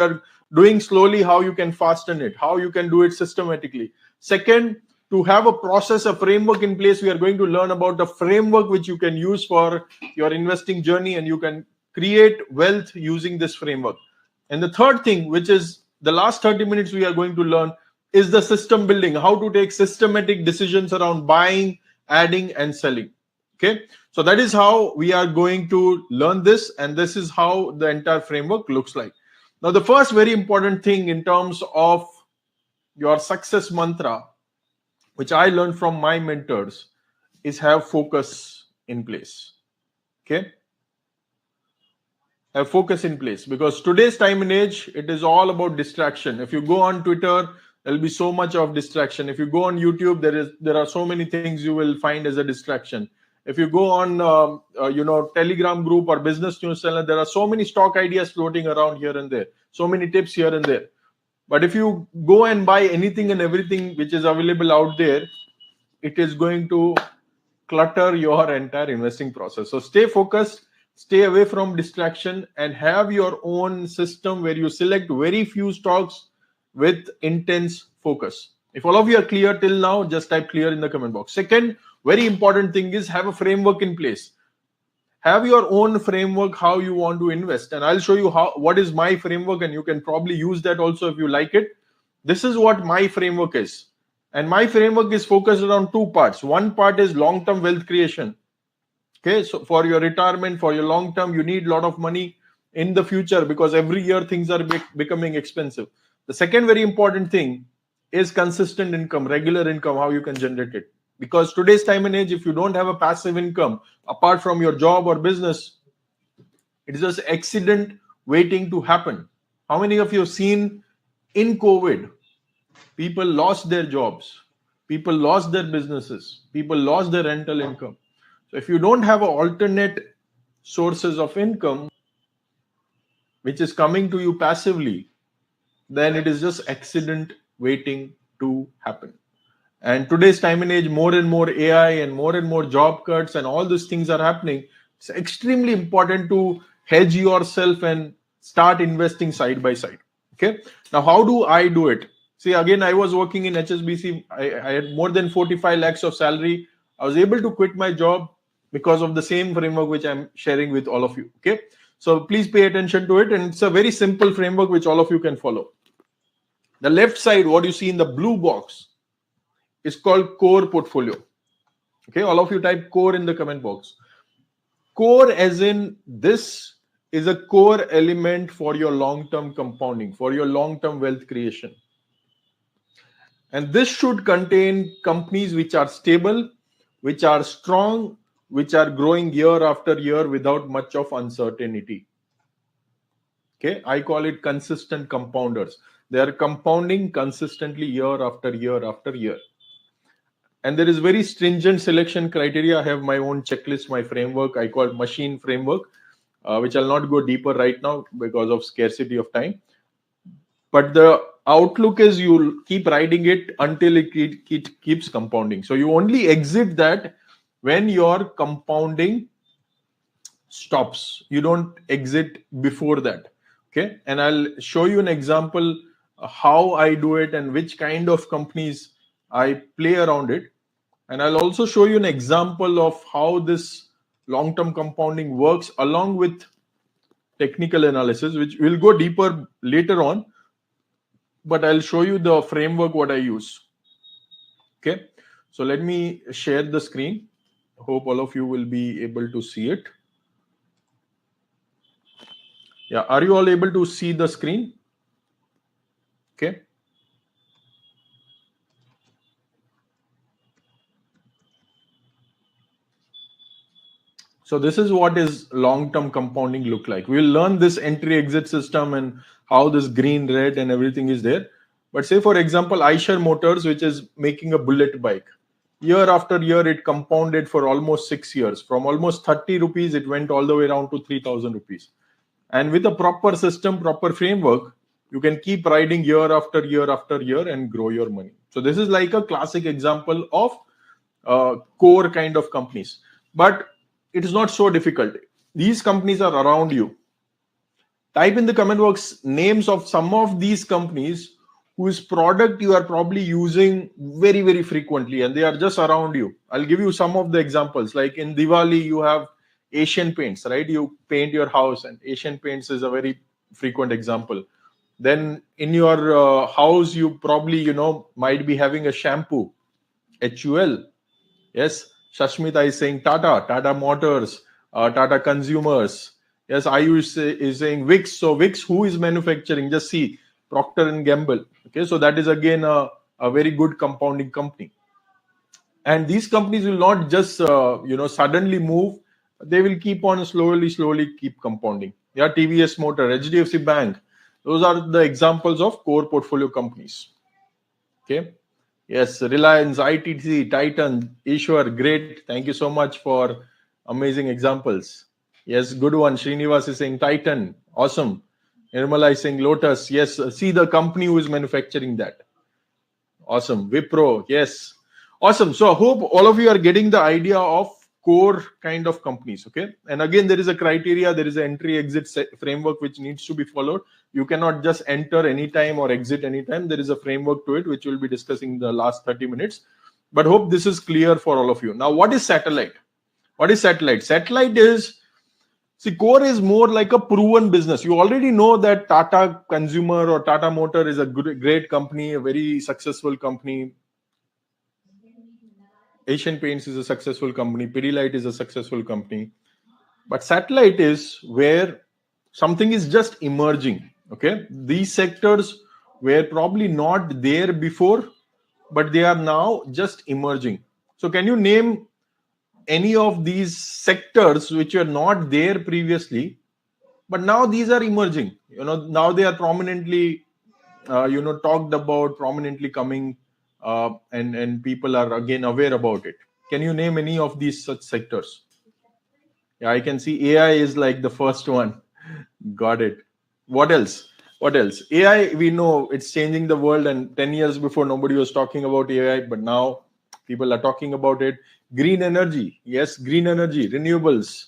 are doing slowly, how you can fasten it, how you can do it systematically. Second, to have a process, a framework in place, we are going to learn about the framework which you can use for your investing journey, and you can create wealth using this framework. And the third thing, which is the last 30 minutes we are going to learn, is the system building, how to take systematic decisions around buying, adding, and selling. Okay, so that is how we are going to learn this, and this is how the entire framework looks like. Now, the first very important thing in terms of your success mantra, which I learned from my mentors, is have focus in place. Okay, have focus in place, because today's time and age, it is all about distraction. If you go on Twitter, there'll be so much of distraction. If you go on YouTube, there are so many things you will find as a distraction. If you go on Telegram group or business news channel, there are so many stock ideas floating around here and there, so many tips here and there. But if you go and buy anything and everything which is available out there, it is going to clutter your entire investing process. So stay focused, stay away from distraction, and have your own system where you select very few stocks with intense focus. If all of you are clear till now, just type clear in the comment box. Second, very important thing is have a framework in place. Have your own framework how you want to invest, and I'll show you what is my framework, and you can probably use that also if you like it. This is what my framework is, and my framework is focused around two parts. One part is long-term wealth creation. Okay, so for your retirement, for your long term, you need a lot of money in the future, because every year things are becoming expensive. The second very important thing is consistent income, regular income, how you can generate it. Because today's time and age, if you don't have a passive income apart from your job or business, it is just accident waiting to happen. How many of you have seen in COVID, people lost their jobs, people lost their businesses, people lost their rental income. So if you don't have alternate sources of income, which is coming to you passively, then it is just accident waiting to happen. And today's time and age, more and more AI and more job cuts and all these things are happening. It's extremely important to hedge yourself and start investing side by side. Okay. Now, how do I do it? See, again, I was working in HSBC. I had more than 45 lakhs of salary. I was able to quit my job because of the same framework which I'm sharing with all of you. Okay. So please pay attention to it. And it's a very simple framework which all of you can follow. The left side, what you see in the blue box, is called core portfolio. Okay, all of you type core in the comment box. Core as in this is a core element for your long-term compounding, for your long-term wealth creation. And this should contain companies which are stable, which are strong, which are growing year after year without much of uncertainty. Okay, I call it consistent compounders. They are compounding consistently year after year after year. And there is very stringent selection criteria. I have my own checklist, my framework. I call it machine framework, which I'll not go deeper right now because of scarcity of time. But the outlook is you'll keep riding it until it keeps compounding. So you only exit that when your compounding stops. You don't exit before that. Okay. And I'll show you an example how I do it and which kind of companies I play around it. And I'll also show you an example of how this long-term compounding works along with technical analysis, which will go deeper later on. But I'll show you the framework, what I use. Okay. So let me share the screen. Hope all of you will be able to see it. Yeah. Are you all able to see the screen? Okay. So this is what is long-term compounding look like. We'll learn this entry-exit system and how this green, red and everything is there. But say, for example, Eicher Motors, which is making a bullet bike. Year after year, it compounded for almost 6 years. From almost 30 rupees, it went all the way around to 3,000 rupees. And with a proper system, proper framework, you can keep riding year after year after year and grow your money. So this is like a classic example of core kind of companies. But it is not so difficult. These companies are around you. Type in the comment box names of some of these companies whose product you are probably using very, very frequently and they are just around you. I'll give you some of the examples. Like in Diwali, you have Asian Paints, right? You paint your house, and Asian Paints is a very frequent example. Then in your house, you probably, might be having a shampoo, HUL. Yes, Shashmita is saying Tata Motors, Tata Consumers. Yes, Ayush is saying Wix. So Wix, who is manufacturing? Just see Procter and Gamble. Okay, so that is again a very good compounding company. And these companies will not just suddenly move. They will keep on slowly keep compounding. Yeah, TVS Motor, HDFC Bank. Those are the examples of core portfolio companies. Okay. Yes, Reliance, ITC, Titan, Ishwar, great. Thank you so much for amazing examples. Yes, good one. Srinivas is saying Titan, awesome. Nirmala is saying Lotus. Yes, see the company who is manufacturing that. Awesome. Wipro, yes. Awesome. So I hope all of you are getting the idea of core kind of companies. Okay. And again, there is a criteria, there is an entry exit framework which needs to be followed. You cannot just enter anytime or exit anytime. There is a framework to it, which we'll be discussing in the last 30 minutes. But hope this is clear for all of you. Now, what is satellite? What is satellite? Satellite is, see, core is more like a proven business. You already know that Tata Consumer or Tata Motor is a great company, a very successful company. Asian Paints is a successful company. Pidilite is a successful company. But satellite is where something is just emerging. Okay. These sectors were probably not there before, but they are now just emerging. So can you name any of these sectors which were not there previously, but now these are emerging? Now they are prominently, talked about, prominently coming, and people are again aware about it. Can you name any of these such sectors? Yeah, I can see AI is like the first one. Got it. What else? What else? AI, we know it's changing the world, and 10 years before, nobody was talking about AI, but now people are talking about it. Green energy. Yes, green energy, renewables.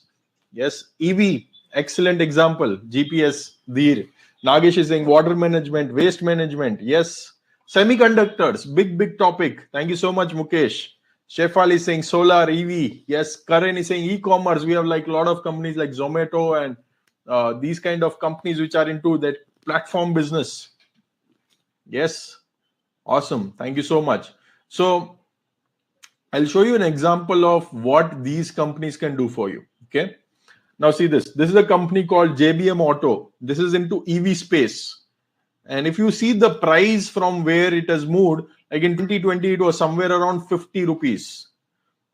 Yes, EV, excellent example. GPS, Dheer. Nagesh is saying water management, waste management. Yes, semiconductors, big topic. Thank you so much, Mukesh. Shefal is saying solar, EV. Yes, Karen is saying e-commerce. We have like a lot of companies like Zomato and these kind of companies which are into that platform business. Yes, awesome. Thank you so much. So I'll show you an example of what these companies can do for you. Okay. Now see this. This is a company called JBM Auto. This is into EV space. And if you see the price from where it has moved, like in 2020, it was somewhere around 50 rupees.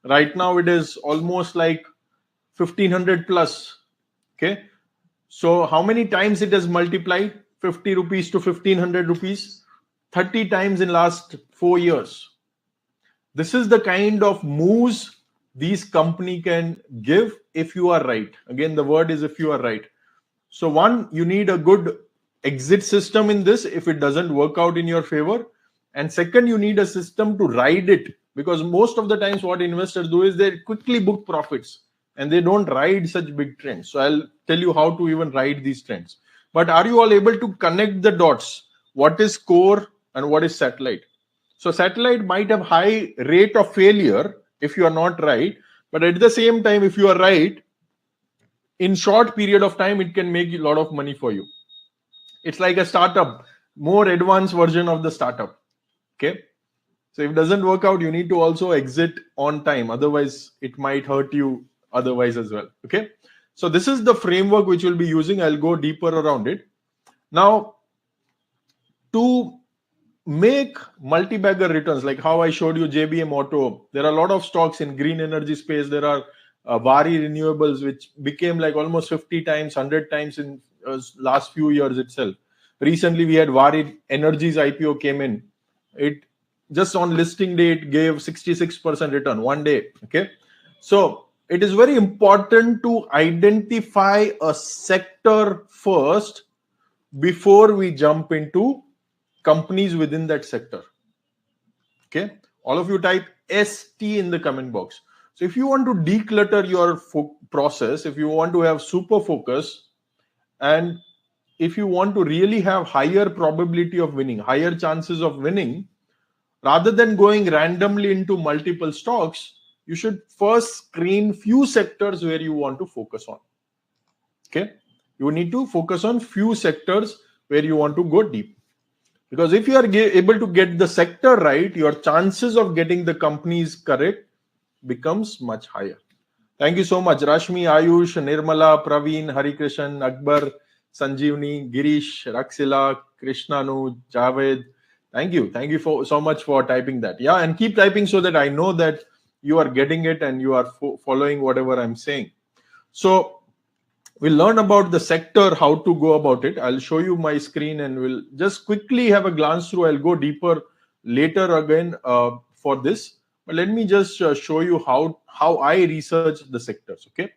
Right now, it is almost like 1500 plus. Okay. So how many times it has multiplied? 50 rupees to 1500 rupees, 30 times in last 4 years. This is the kind of moves these company can give if you are right. Again, the word is if you are right. So one, you need a good exit system in this if it doesn't work out in your favor. And second, you need a system to ride it, because most of the times what investors do is they quickly book profits and they don't ride such big trends. So I'll tell you how to even ride these trends. But are you all able to connect the dots? What is core and what is satellite? So satellite might have high rate of failure if you are not right, but at the same time, if you are right, in short period of time, it can make a lot of money for you. It's like a startup, more advanced version of the startup. Okay. So if it doesn't work out, you need to also exit on time. Otherwise, it might hurt you otherwise as well. Okay. So this is the framework which we'll be using. I'll go deeper around it. Now, to make multi-bagger returns, like how I showed you JBM Auto, there are a lot of stocks in green energy space. There are Vari Renewables, which became like almost 50 times, 100 times in last few years itself. Recently, we had Vari Energy's IPO came in. It just on listing day, it gave 66% return one day. Okay. So it is very important to identify a sector first before we jump into companies within that sector. Okay. All of you type ST in the comment box. So if you want to declutter your process, if you want to have super focus and if you want to really have higher probability of winning, higher chances of winning, rather than going randomly into multiple stocks, you should first screen few sectors where you want to focus on. Okay, you need to focus on few sectors where you want to go deep, because if you are able to get the sector right, your chances of getting the companies correct becomes much higher. Thank you so much, Rashmi, Ayush, Nirmala, Praveen, Harikrishan, Akbar, Sanjeevni, Girish, Raksila, Krishnanu, Javed. Thank you. Thank you so much for typing that. Yeah, and keep typing so that I know that you are getting it and you are following whatever I'm saying. So we'll learn about the sector, how to go about it. I'll show you my screen and we'll just quickly have a glance through. I'll go deeper later again for this. But let me just show you how I research the sectors, okay?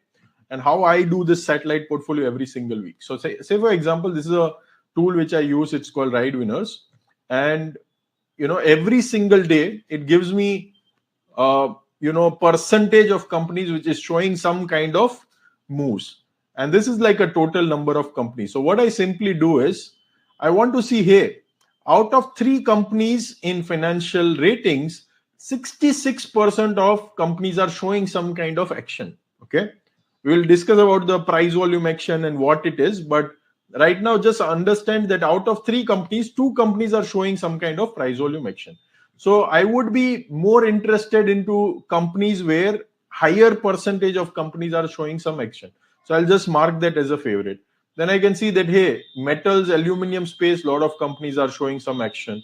And how I do this satellite portfolio every single week. So say for example, this is a tool which I use. It's called Ride Winners. And, every single day, it gives me, percentage of companies which is showing some kind of moves. And this is like a total number of companies. So what I simply do is, I want to see, hey, out of 3 companies in financial ratings, 66% of companies are showing some kind of action. Okay, we will discuss about the price volume action and what it is, but right now just understand that out of 3 companies, 2 companies are showing some kind of price volume action. So I would be more interested into companies where higher percentage of companies are showing some action. So I'll just mark that as a favorite. Then I can see that, hey, metals, aluminum space, lot of companies are showing some action.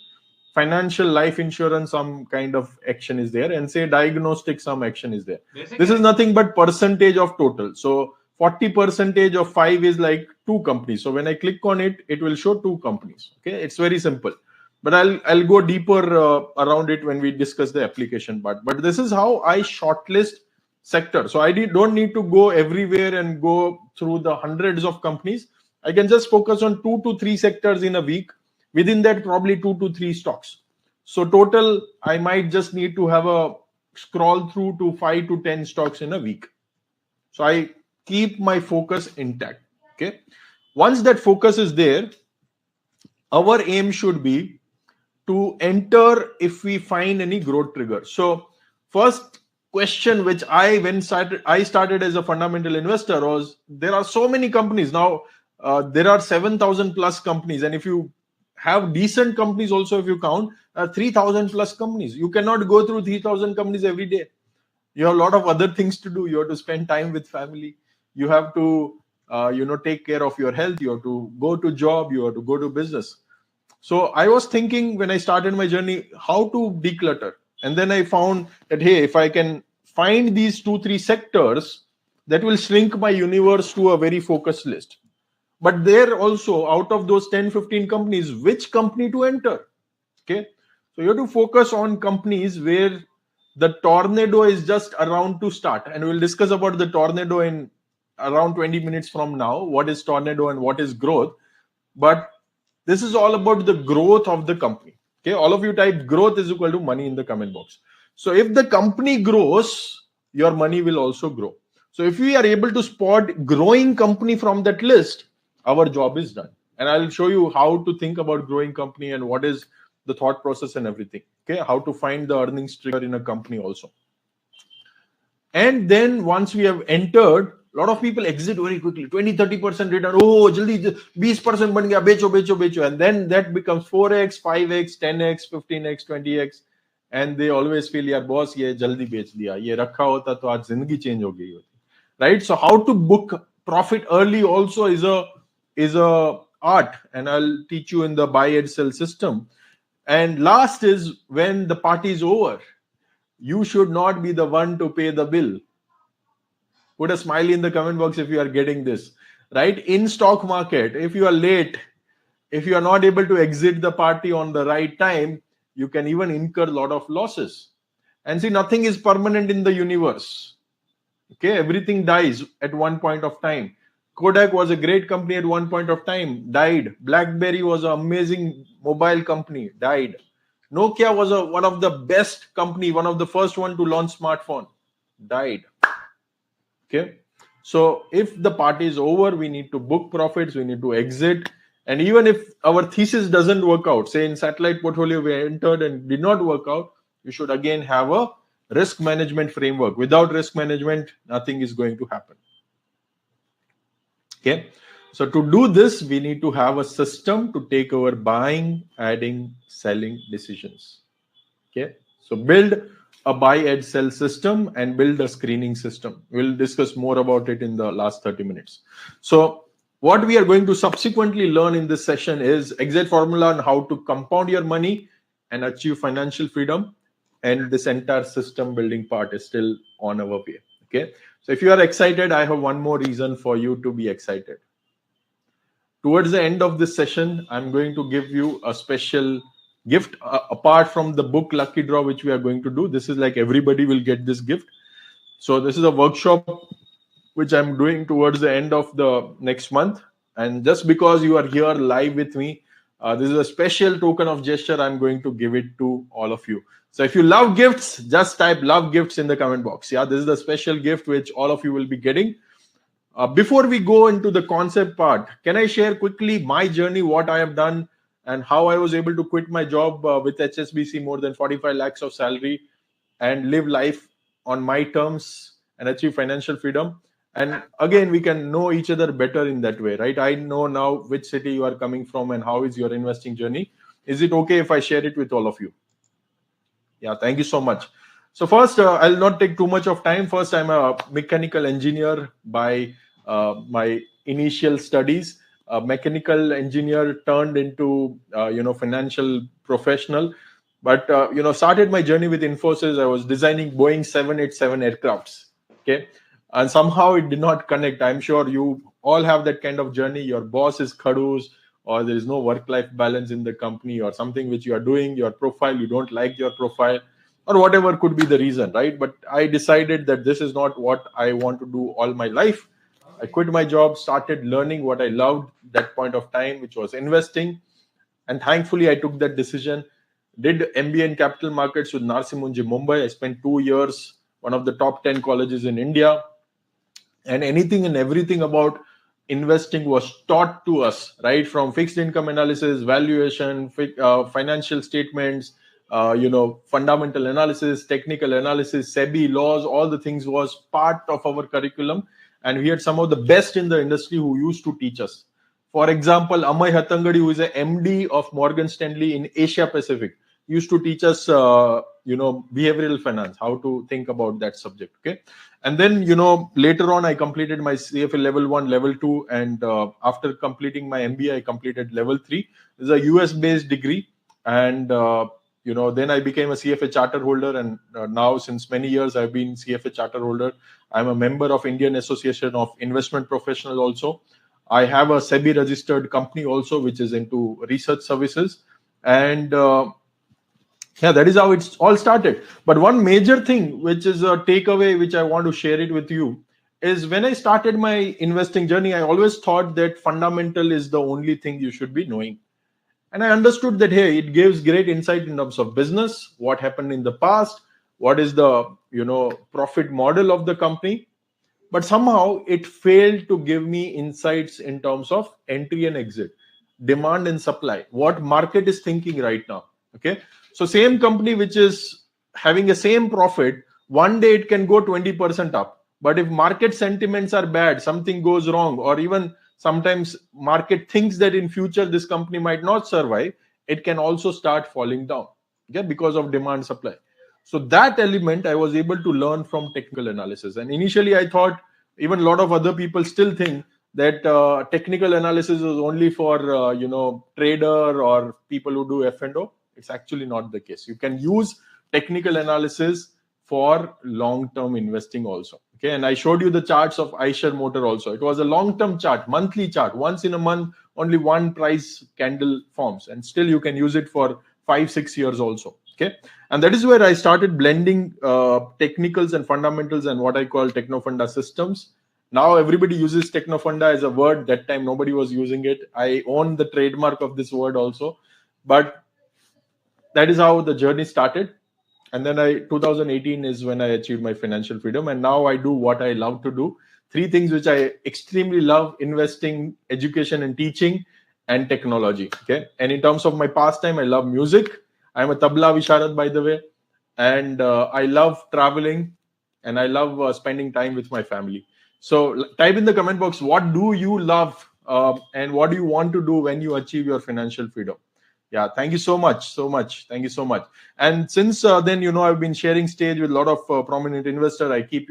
Financial, life insurance, some kind of action is there, and say diagnostic, some action is there. This is nothing but percentage of total. So 40% of 5 is like 2 companies. So when I click on it, it will show 2 companies. Okay, it's very simple. But I'll go deeper around it when we discuss the application part. But this is how I shortlist sector. So I don't need to go everywhere and go through the hundreds of companies. I can just focus on 2 to 3 sectors in a week. Within that, probably 2 to 3 stocks. So total, I might just need to have a scroll through to 5 to 10 stocks in a week. So I keep my focus intact. Okay. Once that focus is there, our aim should be to enter if we find any growth trigger. So first question which I started as a fundamental investor was, there are so many companies now. There are 7,000 plus companies, and if you have decent companies also, if you count 3,000 plus companies, you cannot go through 3,000 companies every day. You have a lot of other things to do. You have to spend time with family. You have to take care of your health. You have to go to job. You have to go to business. So I was thinking when I started my journey, how to declutter. And then I found that, hey, if I can find these 2-3 sectors, that will shrink my universe to a very focused list. But there also, out of those 10-15 companies, which company to enter? Okay, so you have to focus on companies where the tornado is just around to start, and we'll discuss about the tornado in around 20 minutes from now. What is tornado and what is growth? But this is all about the growth of the company. Okay, all of you type growth is equal to money in the comment box. So if the company grows, your money will also grow. So if we are able to spot growing company from that list, our job is done. And I'll show you how to think about growing company and what is the thought process and everything. Okay, how to find the earnings trigger in a company also. And then once we have entered, a lot of people exit very quickly. 20-30% return. Oh, jaldi 20% ban gaya, becho. And then that becomes 4x, 5x, 10x, 15x, 20x. And they always feel, yaar boss, ye jaldi bech diya. Ye rakha hota to aaj zindagi change ho gayi hoti. Right? So how to book profit early also is a art, and I'll teach you in the buy and sell system. And last is, when the party is over, you should not be the one to pay the bill. Put a smiley in the comment box if you are getting this. Right? In stock market, if you are late, if you are not able to exit the party on the right time, you can even incur a lot of losses. And see, nothing is permanent in the universe. Okay, everything dies at one point of time. Kodak was a great company at one point of time, died. BlackBerry was an amazing mobile company, died. Nokia was one of the best company, one of the first one to launch smartphone, died. Okay, so if the party is over, we need to book profits, we need to exit, And even if our thesis doesn't work out, say in satellite portfolio we entered and did not work out, you should again have a risk management framework. Without risk management, nothing is going to happen. Okay. So to do this, we need to have a system to take our buying, adding, selling decisions. Okay. So build a buy, add, sell system and build a screening system. We'll discuss more about it in the last 30 minutes. So what we are going to subsequently learn in this session is exact formula on how to compound your money and achieve financial freedom. And this entire system building part is still on our way. Okay. So if you are excited, I have one more reason for you to be excited. Towards the end of this session, I'm going to give you a special gift apart from the book lucky draw, which we are going to do. This is like everybody will get this gift. So this is a workshop which I'm doing towards the end of the next month. And just because you are here live with me, this is a special token of gesture. I'm going to give it to all of you. So if you love gifts, just type love gifts in the comment box. Yeah, this is the special gift which all of you will be getting. Before we go into the concept part, can I share quickly my journey, what I have done, and how I was able to quit my job with HSBC, more than 45 lakhs of salary, and live life on my terms and achieve financial freedom? And again, we can know each other better in that way, right? I know now which city you are coming from and how is your investing journey. Is it okay if I share it with all of you? Yeah, thank you so much. So first, I'll not take too much of time. First, I'm a mechanical engineer by my initial studies. A mechanical engineer turned into financial professional. But started my journey with Infosys. I was designing Boeing 787 aircrafts. Okay, and somehow it did not connect. I'm sure you all have that kind of journey. Your boss is khadus, or there is no work-life balance in the company, or something which you are doing, your profile, you don't like your profile, or whatever could be the reason, right? But I decided that this is not what I want to do all my life. I quit my job, started learning what I loved that point of time, which was investing. And thankfully, I took that decision. Did MBA in capital markets with Narsimunji, Mumbai. I spent 2 years, one of the top 10 colleges in India. And anything and everything about investing was taught to us, right? From fixed income analysis, valuation, financial statements, fundamental analysis, technical analysis, SEBI laws, all the things was part of our curriculum. And we had some of the best in the industry who used to teach us. For example, Amay Hatangadi, who is a MD of Morgan Stanley in Asia Pacific, used to teach us, behavioral finance, how to think about that subject. Okay. And then, later on, I completed my CFA level 1, level 2. And after completing my MBA, I completed level 3. This is a US-based degree. And, then I became a CFA charter holder. And now, since many years, I've been CFA charter holder. I'm a member of Indian Association of Investment Professionals also. I have a SEBI registered company also, which is into research services. And that is how it's all started. But one major thing, which is a takeaway, which I want to share it with you, is when I started my investing journey, I always thought that fundamental is the only thing you should be knowing. And I understood that, hey, it gives great insight in terms of business, what happened in the past, what is the, profit model of the company. But somehow it failed to give me insights in terms of entry and exit, demand and supply, what market is thinking right now. Okay. So same company which is having a same profit, one day it can go 20% up. But if market sentiments are bad, something goes wrong, or even sometimes market thinks that in future this company might not survive, it can also start falling down, okay, because of demand supply. So that element I was able to learn from technical analysis. And initially I thought, even a lot of other people still think that technical analysis is only for trader or people who do F&O. It's actually not the case. You can use technical analysis for long-term investing also. Okay, and I showed you the charts of Eicher Motor also. It was a long-term chart, monthly chart. Once in a month, only one price candle forms, and still you can use it for 5-6 years also. Okay, and that is where I started blending technicals and fundamentals and what I call Technofunda systems. Now everybody uses Technofunda as a word. That time nobody was using it. I own the trademark of this word also, but that is how the journey started. And then 2018 is when I achieved my financial freedom. And now I do what I love to do. 3 things which I extremely love: investing, education, and teaching. and technology. Okay. And in terms of my pastime, I love music. I'm a tabla visharad, by the way. And I love traveling, and I love spending time with my family. So type in the comment box, what do you love, and what do you want to do when you achieve your financial freedom? Yeah, thank you so much, so much. Thank you so much. And since then, I've been sharing stage with a lot of prominent investors. I keep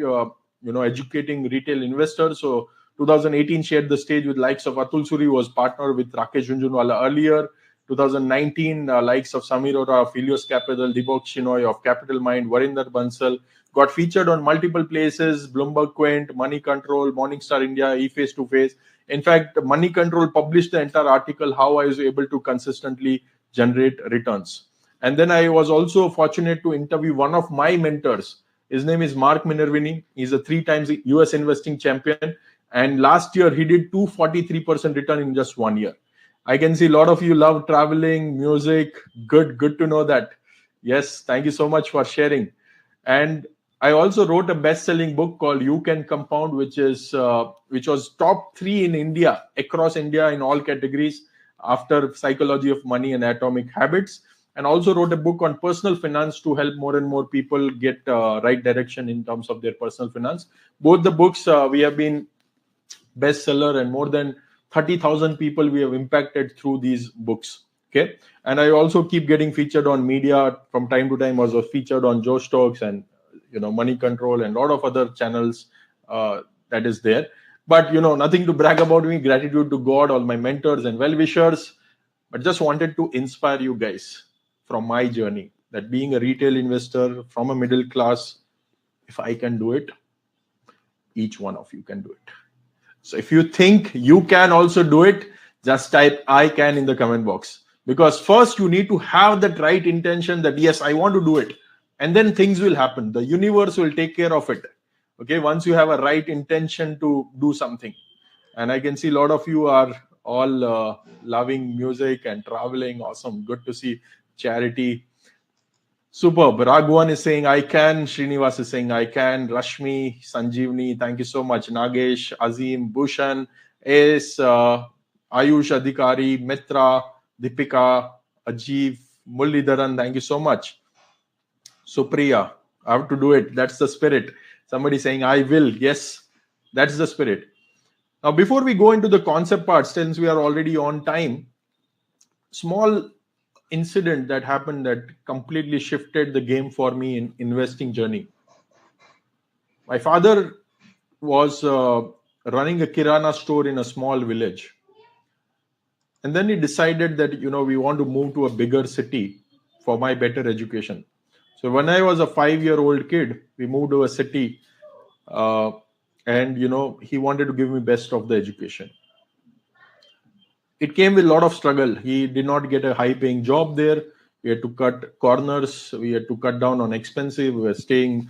educating retail investors. So 2018 shared the stage with likes of Atul Suri, who was partner with Rakesh Jhunjhunwala earlier. 2019, likes of Samir Ora of Helios Capital, Dibok Shinoy of Capital Mind, Varinder Bansal, got featured on multiple places: Bloomberg Quint, Money Control, Morningstar India, eFace to Face. In fact, Money Control published the entire article, how I was able to consistently generate returns. And then I was also fortunate to interview one of my mentors. His name is Mark Minervini. He's a 3 times US investing champion. And last year, he did 243% return in just 1 year. I can see a lot of you love traveling, music. Good to know that. Yes, thank you so much for sharing. And I also wrote a best-selling book called You Can Compound, which was top 3 in India, across India in all categories, after Psychology of Money and Atomic Habits. And also wrote a book on personal finance to help more and more people get right direction in terms of their personal finance. Both the books, we have been bestseller, and more than 30,000 people we have impacted through these books. Okay. And I also keep getting featured on media from time to time. I was featured on Joe Stokes and Money Control and a lot of other channels that is there. But nothing to brag about me. Gratitude to God, all my mentors and well-wishers. But just wanted to inspire you guys from my journey, that being a retail investor from a middle class, if I can do it, each one of you can do it. So if you think you can also do it, just type I can in the comment box. Because first you need to have that right intention that yes, I want to do it. And then things will happen. The universe will take care of it. Okay, once you have a right intention to do something. And I can see a lot of you are all loving music and traveling. Awesome. Good to see. Charity. Superb. Raghuvan is saying I can. Srinivas is saying I can. Rashmi, Sanjeevni, thank you so much. Nagesh, Azim, Bhushan, Ace, Ayush Adhikari, Mitra, Deepika, Ajeev, Mullidharan, thank you so much. Supriya, I have to do it. That's the spirit. Somebody saying I will. Yes, that's the spirit. Now, before we go into the concept part, since we are already on time, small incident that happened that completely shifted the game for me in investing journey. My father was running a kirana store in a small village, and then he decided that we want to move to a bigger city for my better education. So when I was a 5-year-old kid, we moved to a city, and he wanted to give me best of the education. It came with a lot of struggle. He did not get a high-paying job there. We had to cut corners. We had to cut down on expenses. We were staying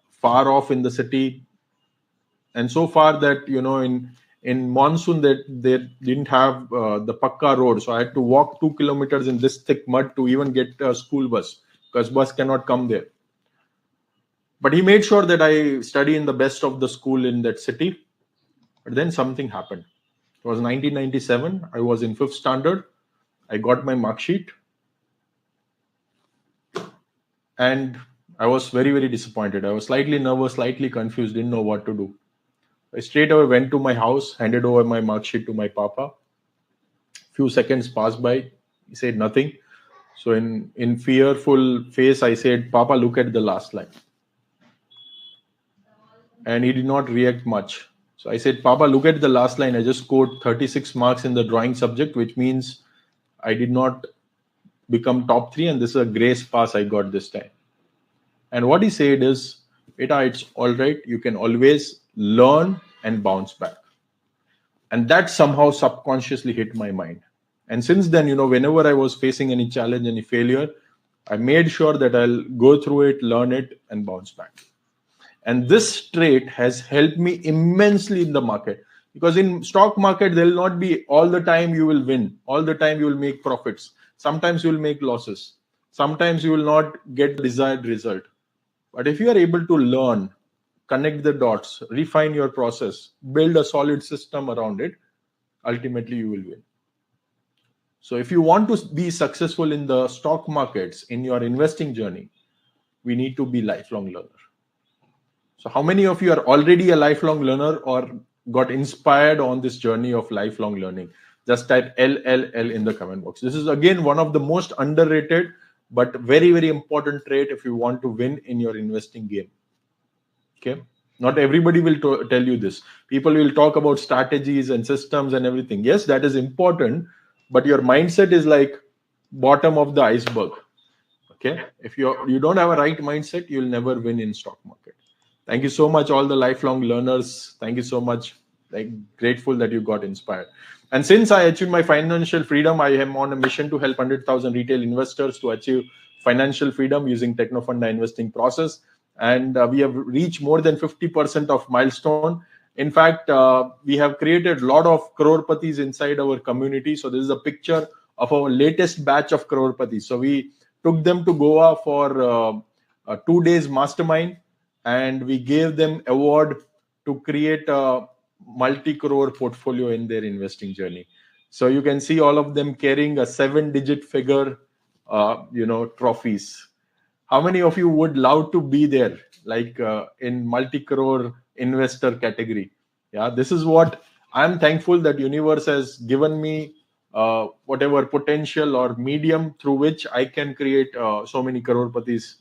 far off in the city, and so far that in monsoon that they didn't have the pakka road, so I had to walk 2 kilometers in this thick mud to even get a school bus, because bus cannot come there. But he made sure that I study in the best of the school in that city. But then something happened. It was 1997. I was in 5th standard. I got my mark sheet. And I was very, very disappointed. I was slightly nervous, slightly confused, didn't know what to do. I straight away went to my house, handed over my mark sheet to my papa. Few seconds passed by. He said nothing. So in fearful face, I said, Papa, look at the last line. And he did not react much. So I said, Papa, look at the last line. I just scored 36 marks in the drawing subject, which means I did not become top 3, and this is a grace pass I got this time. And what he said is, Beta, it's all right. You can always learn and bounce back. And that somehow subconsciously hit my mind. And since then, whenever I was facing any challenge, any failure, I made sure that I'll go through it, learn it, and bounce back. And this trait has helped me immensely in the market. Because in stock market, there will not be all the time you will win. All the time you will make profits. Sometimes you will make losses. Sometimes you will not get the desired result. But if you are able to learn, connect the dots, refine your process, build a solid system around it, ultimately you will win. So if you want to be successful in the stock markets, in your investing journey, we need to be lifelong learner. So how many of you are already a lifelong learner or got inspired on this journey of lifelong learning? Just type LLL in the comment box. This is again one of the most underrated but very, very important trait if you want to win in your investing game. Okay. Not everybody will tell you this. People will talk about strategies and systems and everything. Yes, that is important, but your mindset is like bottom of the iceberg. Okay. If you don't have a right mindset, you'll never win in stock market. Thank you so much, all the lifelong learners. Thank you so much. Like, grateful that you got inspired. And since I achieved my financial freedom, I am on a mission to help 100,000 retail investors to achieve financial freedom using Technofunda investing process. And we have reached more than 50% of milestone. In fact, we have created a lot of crorpatis inside our community. So this is a picture of our latest batch of crorpatis. So we took them to Goa for a 2 days mastermind, and we gave them award to create a multi-crore portfolio in their investing journey. So you can see all of them carrying a 7-digit figure, trophies. How many of you would love to be there, like in multi-crore investor category? Yeah, this is what I'm thankful that universe has given me, whatever potential or medium through which I can create so many crorpatis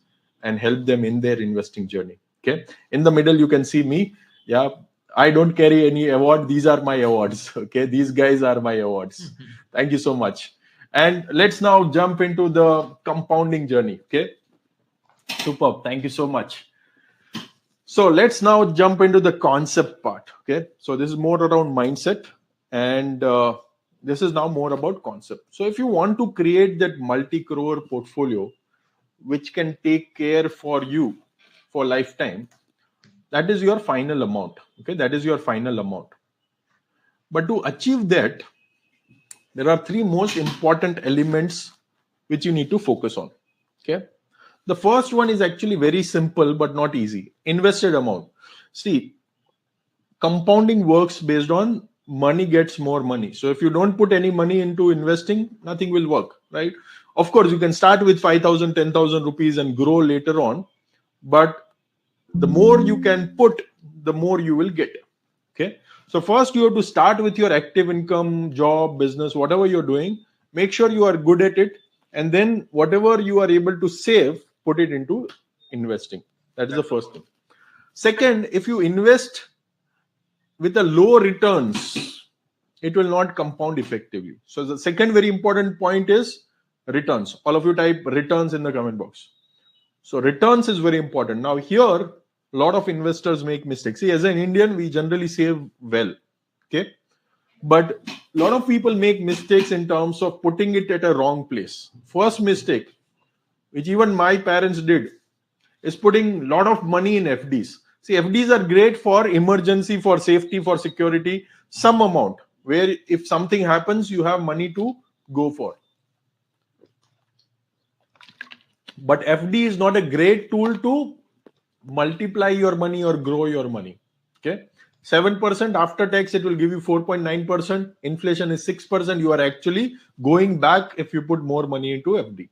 and help them in their investing journey. Okay, in the middle you can see me. Yeah, I don't carry any award. These are my awards. Okay, these guys are my awards. Thank you so much. And let's now jump into the compounding journey. Okay, superb. Thank you so much. So let's now jump into the concept part. Okay, so this is more around mindset, and this is now more about concept. So if you want to create that multi-crore portfolio, which can take care for you for lifetime, that is your final amount. Okay, that is your final amount. But to achieve that, there are 3 most important elements which you need to focus on. Okay, the first one is actually very simple but not easy. Invested amount. See, compounding works based on money gets more money. So if you don't put any money into investing, nothing will work, right? Of course, you can start with 5,000, 10,000 rupees and grow later on, but the more you can put, the more you will get. Okay. So first you have to start with your active income, job, business, whatever you're doing. Make sure you are good at it. And then whatever you are able to save, put it into investing. That is the first thing. Second, if you invest with a low returns, it will not compound effectively. So the second very important point is returns. All of you type returns in the comment box. So returns is very important. Now here, a lot of investors make mistakes. See, as an Indian, we generally save well. Okay. But a lot of people make mistakes in terms of putting it at a wrong place. First mistake, which even my parents did, is putting a lot of money in FDs. See, FDs are great for emergency, for safety, for security, some amount, where if something happens, you have money to go for. But FD is not a great tool to multiply your money or grow your money. Okay, 7% after tax, it will give you 4.9%. Inflation is 6%. You are actually going back if you put more money into FD.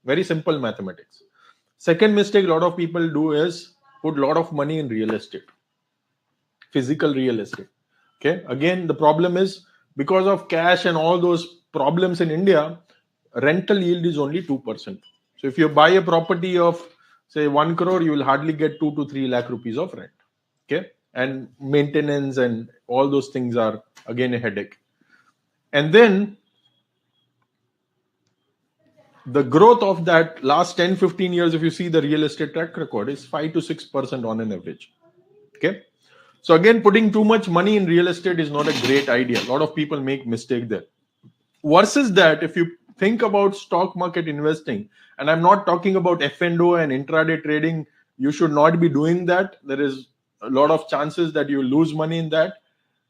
Very simple mathematics. Second mistake a lot of people do is put a lot of money in real estate, physical real estate. Okay, again, the problem is because of cash and all those problems in India, rental yield is only 2%. So if you buy a property of say 1 crore, you will hardly get 2 to 3 lakh rupees of rent. Okay, and maintenance and all those things are again a headache. And then the growth of that last 10-15 years, if you see the real estate track record, is 5 to 6% on an average. Okay, so again, putting too much money in real estate is not a great idea. A lot of people make mistake there. Versus that, if you think about stock market investing, and I'm not talking about F&O and intraday trading, you should not be doing that. There is a lot of chances that you lose money in that.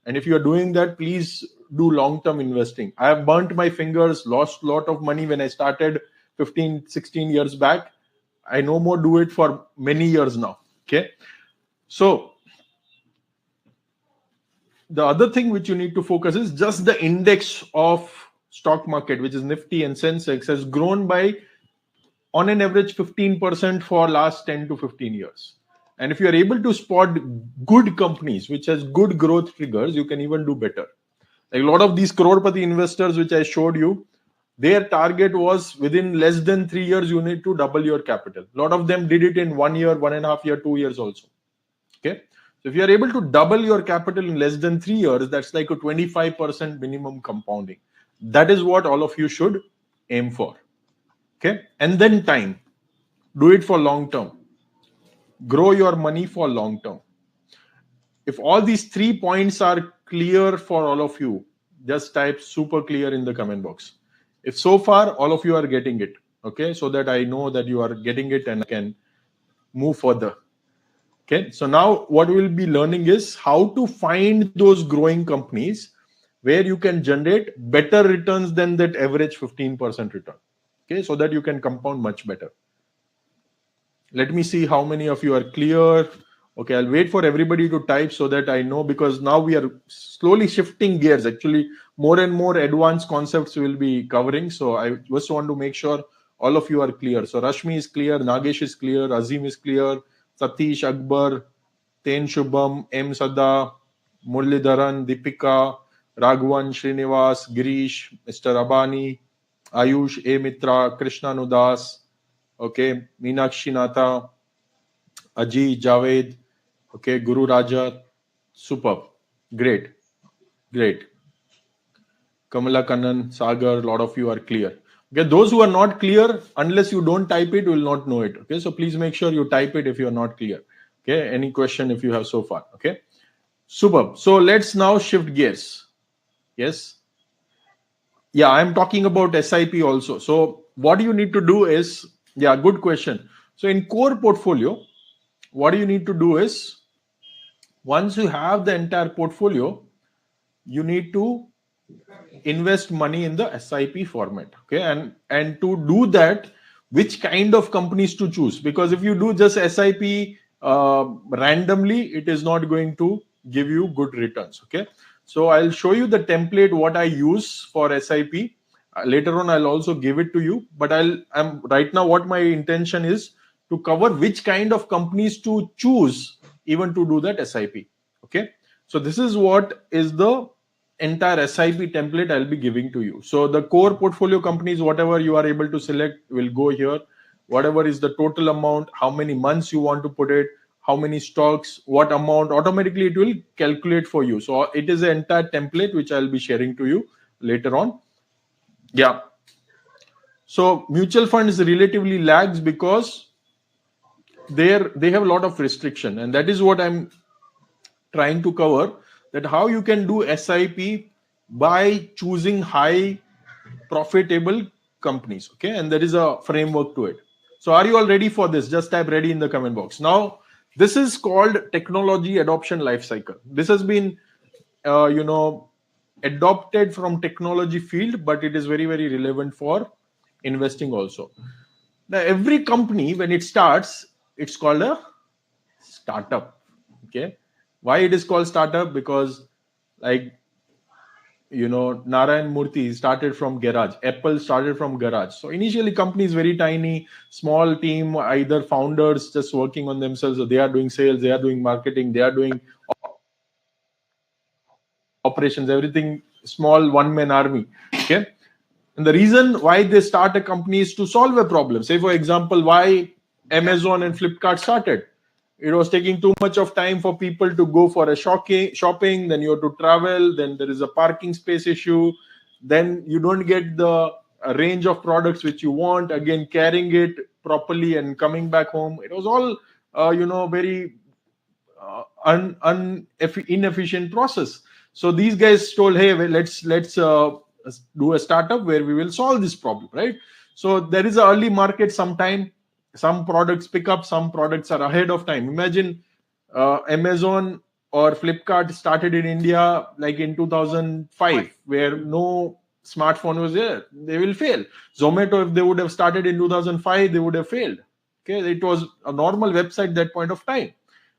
And if you are doing that, please do long-term investing. I have burnt my fingers, lost a lot of money when I started 15, 16 years back. I no more do it for many years now. Okay. So the other thing which you need to focus is just the index of stock market, which is Nifty and Sensex, has grown by on an average 15% for last 10 to 15 years. And if you are able to spot good companies which has good growth triggers, you can even do better. Like a lot of these crorepati investors which I showed you, their target was within less than 3 years you need to double your capital. A lot of them did it in 1 year, 1.5 year, 2 years also. Okay, so if you are able to double your capital in less than 3 years, that's like a 25% minimum compounding. That is what all of you should aim for. Okay, and then time. Do it for long term. Grow your money for long term. If all these 3 points are clear for all of you, just type super clear in the comment box. If so far all of you are getting it, okay, so that I know that you are getting it and I can move further. Okay, so now what we'll be learning is how to find those growing companies where you can generate better returns than that average 15% return. Okay, so that you can compound much better. Let me see how many of you are clear. Okay, I'll wait for everybody to type so that I know, because now we are slowly shifting gears. Actually, more and more advanced concepts will be covering. So I just want to make sure all of you are clear. So Rashmi is clear, Nagesh is clear, Azim is clear, Satish, Akbar, Ten Shubham, M. Sada, Murlidharan, Deepika, Raghavan, Srinivas, Girish, Mr. Abani, Ayush, A. Mitra, Krishna Nudas, okay, Meenakshi Natha, Aji, Javed, okay, Guru Raja, superb, great. Kamala Kannan, Sagar, a lot of you are clear. Okay, those who are not clear, unless you don't type it, will not know it. Okay, so please make sure you type it if you are not clear. Okay, any question if you have so far. Okay, superb. So let's now shift gears. Yes. Yeah, I'm talking about SIP also. So what you need to do is, yeah, good question. So in core portfolio, what you need to do is, once you have the entire portfolio, you need to invest money in the SIP format. Okay, and to do that, which kind of companies to choose? Because if you do just SIP randomly, it is not going to give you good returns. Okay, so I'll show you the template what I use for SIP. Later on, I'll also give it to you. But I'm right now, what my intention is to cover which kind of companies to choose even to do that SIP. Okay, so this is what is the entire SIP template I'll be giving to you. So the core portfolio companies, whatever you are able to select, will go here. Whatever is the total amount, how many months you want to put it, how many stocks, what amount, automatically it will calculate for you. So it is an entire template which I'll be sharing to you later on. Yeah. So mutual funds relatively lags because they have a lot of restriction, and that is what I'm trying to cover, that how you can do SIP by choosing high profitable companies. Okay, and there is a framework to it. So are you all ready for this? Just type ready in the comment box. Now this is called technology adoption life cycle. This has been adopted from technology field, but it is very, very relevant for investing also. Now every company, when it starts, it's called a startup. Okay, why it is called startup? Because Narayan Murthy started from garage. Apple started from garage. So initially company is very tiny, small team, either founders just working on themselves, or they are doing sales, they are doing marketing, they are doing operations, everything small, one-man army. Okay. And the reason why they start a company is to solve a problem. Say, for example, why Amazon and Flipkart started. It was taking too much of time for people to go for a shopping. Then you have to travel. Then there is a parking space issue. Then you don't get the range of products which you want. Again, carrying it properly and coming back home. It was all, very inefficient process. So these guys told, hey, well, let's do a startup where we will solve this problem, right? So there is an early market. Sometime some products pick up, some products are ahead of time. Imagine Amazon or Flipkart started in India like in 2005, where no smartphone was there. They will fail. Zomato, if they would have started in 2005, they would have failed. Okay, it was a normal website at that point of time.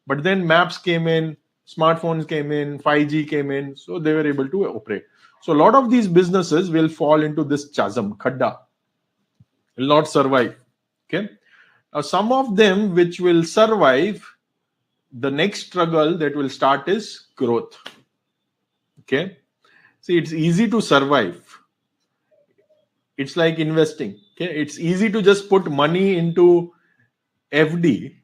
But then maps came in, smartphones came in, 5G came in, so they were able to operate. So a lot of these businesses will fall into this chasm, khadda, will not survive. Okay. Now, some of them which will survive, the next struggle that will start is growth. Okay. See, it's easy to survive. It's like investing. Okay. It's easy to just put money into FD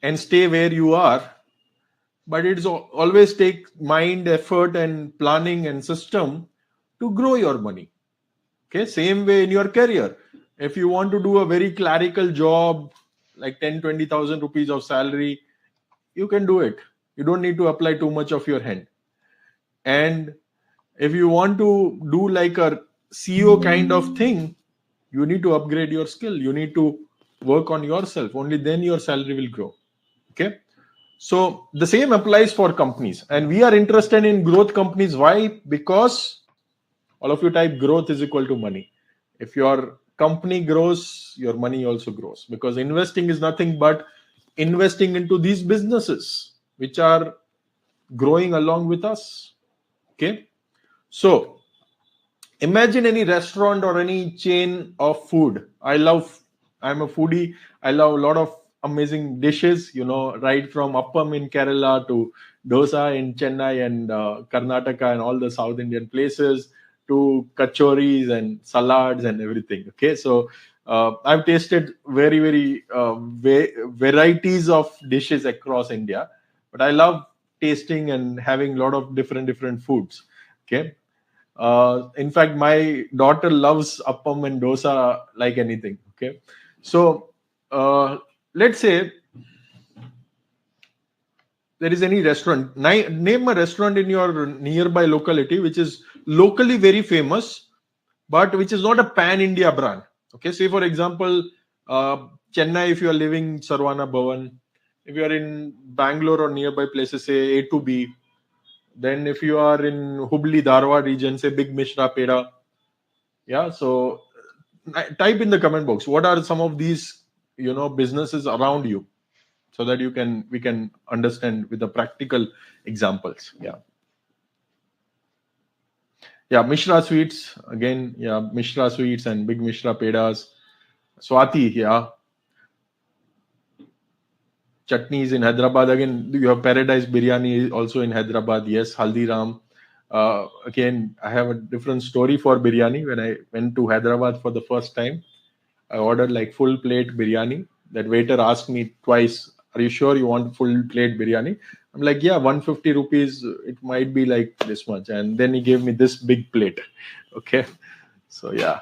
and stay where you are, but it's always take mind, effort, and planning and system to grow your money. Okay, same way in your career. If you want to do a very clerical job, like 10-20,000 rupees of salary, you can do it. You don't need to apply too much of your hand. And if you want to do like a CEO kind of thing, you need to upgrade your skill. You need to work on yourself. Only then your salary will grow. Okay. So the same applies for companies. And we are interested in growth companies. Why? Because all of you type growth is equal to money. If your company grows, your money also grows. Because investing is nothing but investing into these businesses which are growing along with us. Okay. So imagine any restaurant or any chain of food. I'm a foodie. I love a lot of amazing dishes, right from appam in Kerala to dosa in Chennai and Karnataka and all the South Indian places to kachoris and salads and everything. Okay. So I've tasted very, very varieties of dishes across India, but I love tasting and having a lot of different foods. Okay. In fact, my daughter loves appam and dosa like anything. Okay, so let's say there is any restaurant. Name a restaurant in your nearby locality which is locally very famous, but which is not a pan-India brand. Okay, say for example, Chennai. If you are living Sarvana Bhavan, if you are in Bangalore or nearby places, say A2B. Then if you are in Hubli, Dharwad region, say Big Mishra Peda. Yeah, so type in the comment box what are some of these businesses around you, so that we can understand with the practical examples. Yeah, Mishra Sweets again. Yeah, Mishra Sweets and Big Mishra Pedas. Swati, yeah. Chutneys in Hyderabad. Again, you have Paradise Biryani also in Hyderabad. Yes, Haldiram. Again, I have a different story for biryani. When I went to Hyderabad for the first time, I ordered like full plate biryani. That waiter asked me twice, "Are you sure you want full plate biryani?" I'm like, "Yeah, 150 rupees. It might be like this much." And then he gave me this big plate. Okay. So yeah,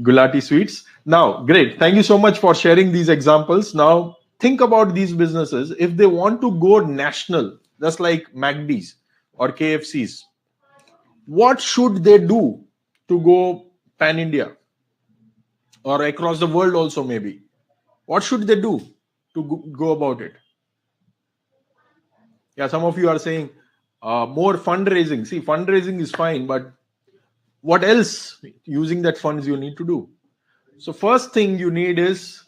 Gulati Sweets. Now, great. Thank you so much for sharing these examples. Now, think about these businesses. If they want to go national, just like McD's or KFC's, what should they do to go pan India or across the world also maybe? What should they do to go about it? Yeah, some of you are saying more fundraising. See, fundraising is fine, but what else using that funds you need to do? So first thing you need is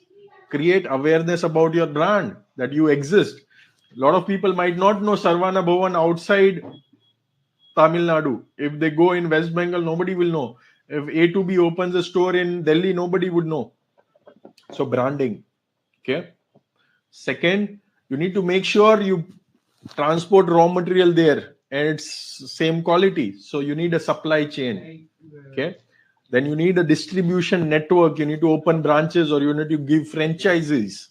create awareness about your brand, that you exist. A lot of people might not know Sarvana Bhavan outside Tamil Nadu. If they go in West Bengal, nobody will know. If A2B opens a store in Delhi, nobody would know. So branding. Okay. Second, you need to make sure you transport raw material there and it's same quality. So you need a supply chain. Okay. Then you need a distribution network. You need to open branches or you need to give franchises.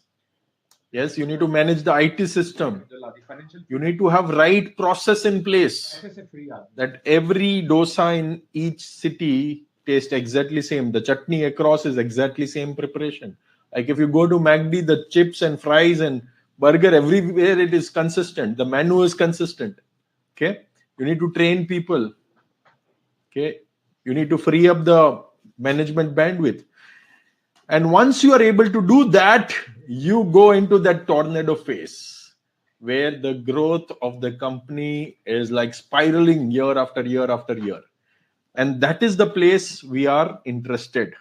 Yes, you need to manage the IT system. You need to have right process in place, that every dosa in each city tastes exactly same. The chutney across is exactly same preparation. Like if you go to McD, the chips and fries and burger everywhere it is consistent. The menu is consistent. Okay, you need to train people. Okay, you need to free up the management bandwidth. And once you are able to do that, you go into that tornado phase where the growth of the company is like spiraling year after year after year. And that is the place we are interested.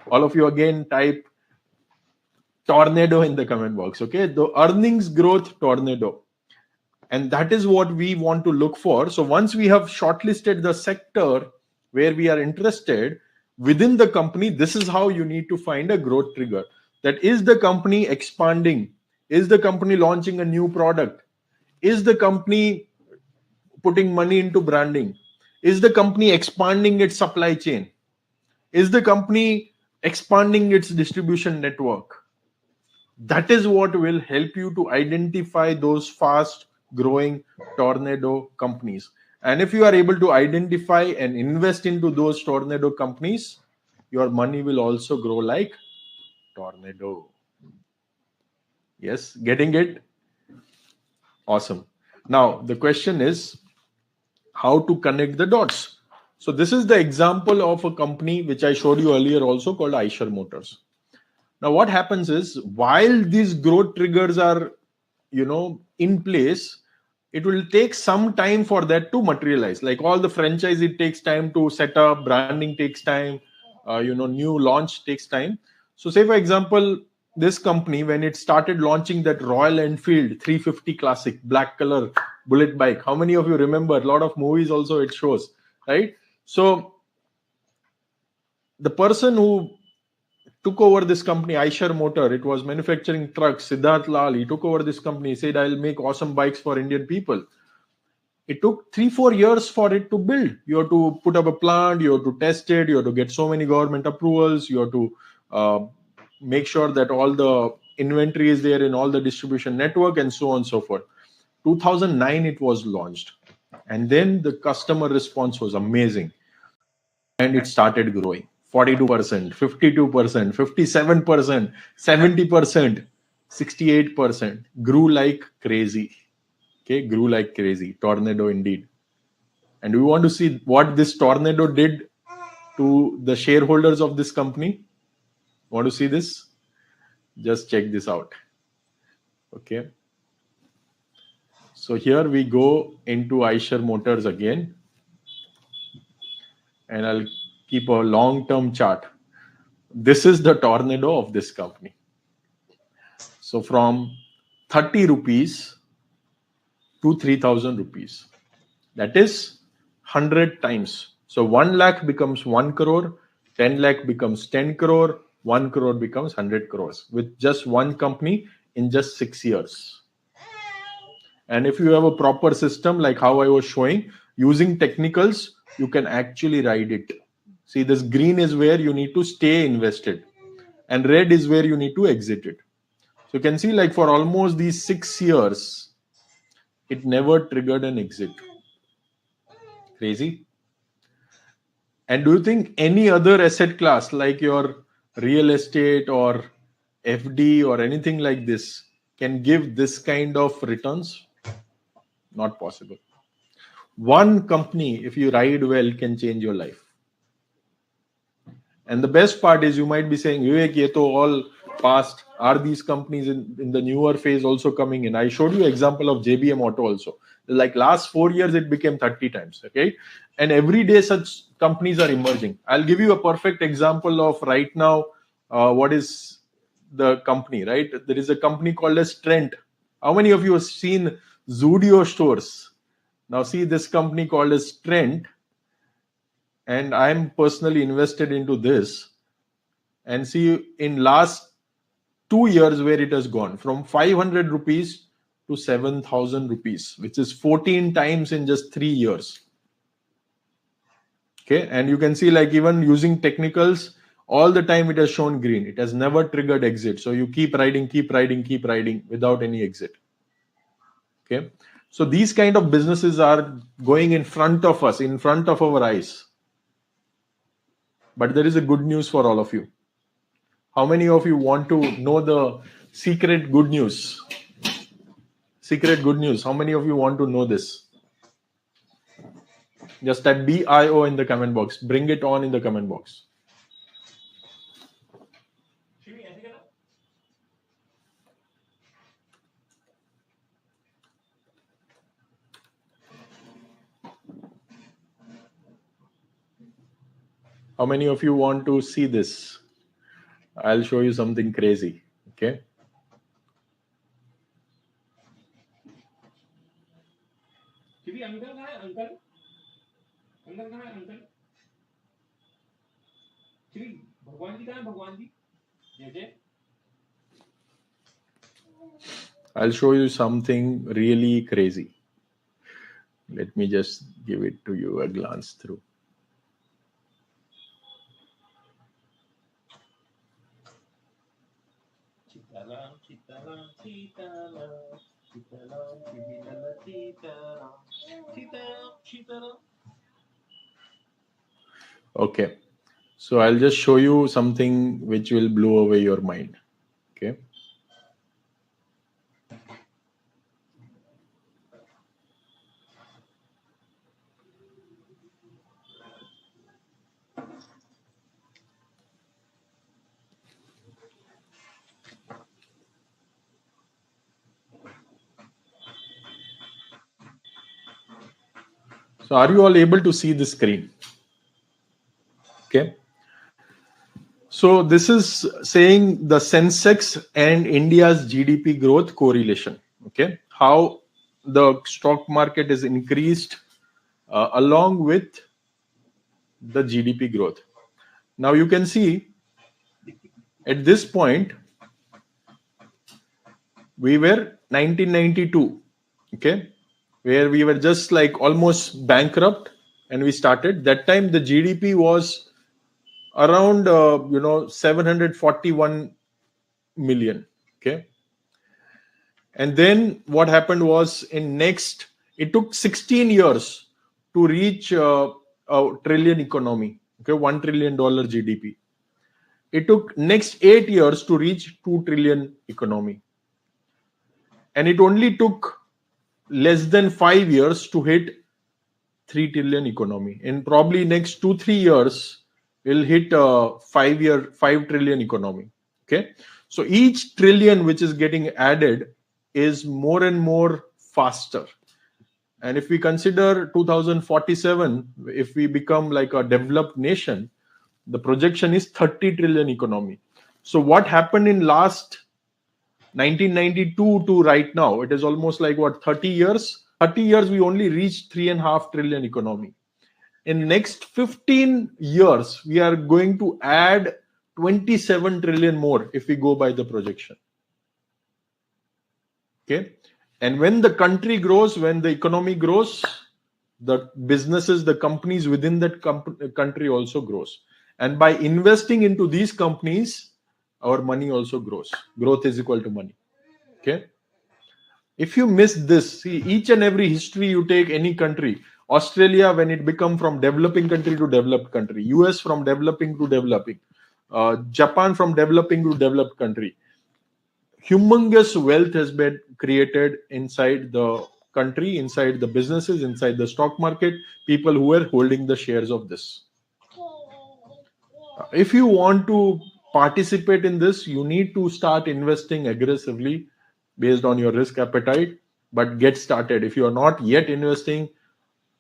All of you again type tornado in the comment box. Okay, the earnings growth tornado. And that is what we want to look for. So once we have shortlisted the sector where we are interested within the company, this is how you need to find a growth trigger. That is the company expanding? Is the company launching a new product? Is the company putting money into branding? Is the company expanding its supply chain? Is the company expanding its distribution network? That is what will help you to identify those fast growing tornado companies. And if you are able to identify and invest into those tornado companies, your money will also grow like tornado. Yes, getting it? Awesome. Now, the question is how to connect the dots. So, this is the example of a company which I showed you earlier also called Eicher Motors. Now, what happens is while these growth triggers are, in place, it will take some time for that to materialize. Like all the franchise, it takes time to set up, branding takes time, new launch takes time. So, say for example, this company, when it started launching that Royal Enfield 350 Classic black color bullet bike, how many of you remember? A lot of movies also it shows, right? So, the person who took over this company, Eicher Motor, it was manufacturing trucks. Siddharth Lal, he took over this company. He said, I'll make awesome bikes for Indian people. It took 3-4 years for it to build. You have to put up a plant, you have to test it, you have to get so many government approvals, you have to make sure that all the inventory is there in all the distribution network, and so on and so forth. 2009, it was launched. And then the customer response was amazing. And it started growing 42%, 52%, 57%, 70%, 68%. Grew like crazy. Okay, grew like crazy. Tornado indeed. And we want to see what this tornado did to the shareholders of this company. Want to see this? Just check this out. Okay. So here we go into Eicher Motors again. And I'll keep a long-term chart. This is the tornado of this company. So from 30 rupees to 3,000 rupees. That is 100 times. So 1 lakh becomes 1 crore, 10 lakh becomes 10 crore, 1 crore becomes 100 crores with just one company in just 6 years. And if you have a proper system like how I was showing, using technicals, you can actually ride it. See, this green is where you need to stay invested, and red is where you need to exit it. So you can see, like for almost these 6 years, it never triggered an exit. Crazy. And do you think any other asset class like your real estate or FD or anything like this can give this kind of returns? Not possible. One company, if you ride well, can change your life. And the best part is you might be saying, Vivek, ye to all past. Are these companies in the newer phase also coming in? I showed you example of JBM Auto also. Like last 4 years, it became 30 times. Okay. And every day such companies are emerging. I'll give you a perfect example of right now. What is the company, right? There is a company called as Trent. How many of you have seen Zudio stores? Now see this company called as Trent. And I'm personally invested into this, and see in last 2 years where it has gone from 500 rupees to 7,000 rupees, which is 14 times in just 3 years. Okay. And you can see, like, even using technicals, all the time it has shown green. It has never triggered exit. So you keep riding without any exit. Okay. So these kind of businesses are going in front of us, in front of our eyes. But there is a good news for all of you. How many of you want to know the secret good news? Secret good news. How many of you want to know this? Just type BIO in the comment box. Bring it on in the comment box. How many of you want to see this? I'll show you something crazy. Okay. Uncle कहाँ है? Uncle uncle कहाँ है? Uncle Shri भगवान जी कहाँ है? भगवान जी जय जय. I'll show you something really crazy. Let me just give it to you a glance through. Sitaram, Sitaram, Sitaram, Sitaram, Sitaram, Sitaram, Sitaram, Sitaram. Okay. So I'll just show you something which will blow away your mind. Okay. So are you all able to see the screen? Okay. So this is saying the Sensex and India's GDP growth correlation. Okay. How the stock market is increased along with the GDP growth. Now you can see at this point we were 1992, okay, where we were just like almost bankrupt, and we started. That time the GDP was around 741 million, okay. And then what happened was it took 16 years to reach a trillion economy, okay, $1 trillion GDP. It took next 8 years to reach 2 trillion economy, and it only took less than 5 years to hit 3 trillion economy. In probably next 2-3 years, we'll hit a 5 trillion economy. Okay. So each trillion which is getting added is more and more faster. And if we consider 2047, if we become like a developed nation, the projection is 30 trillion economy. So what happened in last 1992 to right now, it is almost like what, 30 years. 30 years we only reached 3.5 trillion economy. In next 15 years we are going to add 27 trillion more if we go by the projection. Okay. And when the country grows, when the economy grows, the businesses, the companies within that country also grows. And by investing into these companies, our money also grows. Growth is equal to money. Okay. If you miss this, see, each and every history you take, any country, Australia, when it become from developing country to developed country, US from developing to developing, Japan from developing to developed country, humongous wealth has been created inside the country, inside the businesses, inside the stock market, people who are holding the shares of this. If you want to participate in this, you need to start investing aggressively based on your risk appetite, but get started. If you are not yet investing,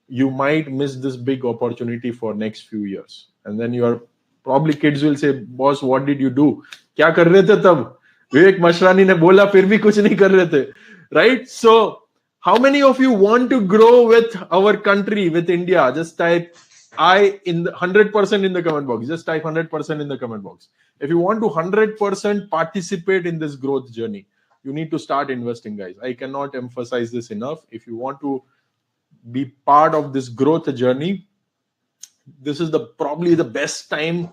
you might miss this big opportunity for next few years. And then your probably kids will say, boss, what did you do? Kya kar rahe the tab? Vivek Mashrani ne bola, fir bhi kuch nahi kar rahe the. Right? So how many of you want to grow with our country, with India? Just type I in the 100% in the comment box. Just type 100% in the comment box. If you want to 100% participate in this growth journey, you need to start investing, guys. I cannot emphasize this enough. If you want to be part of this growth journey, this is probably the best time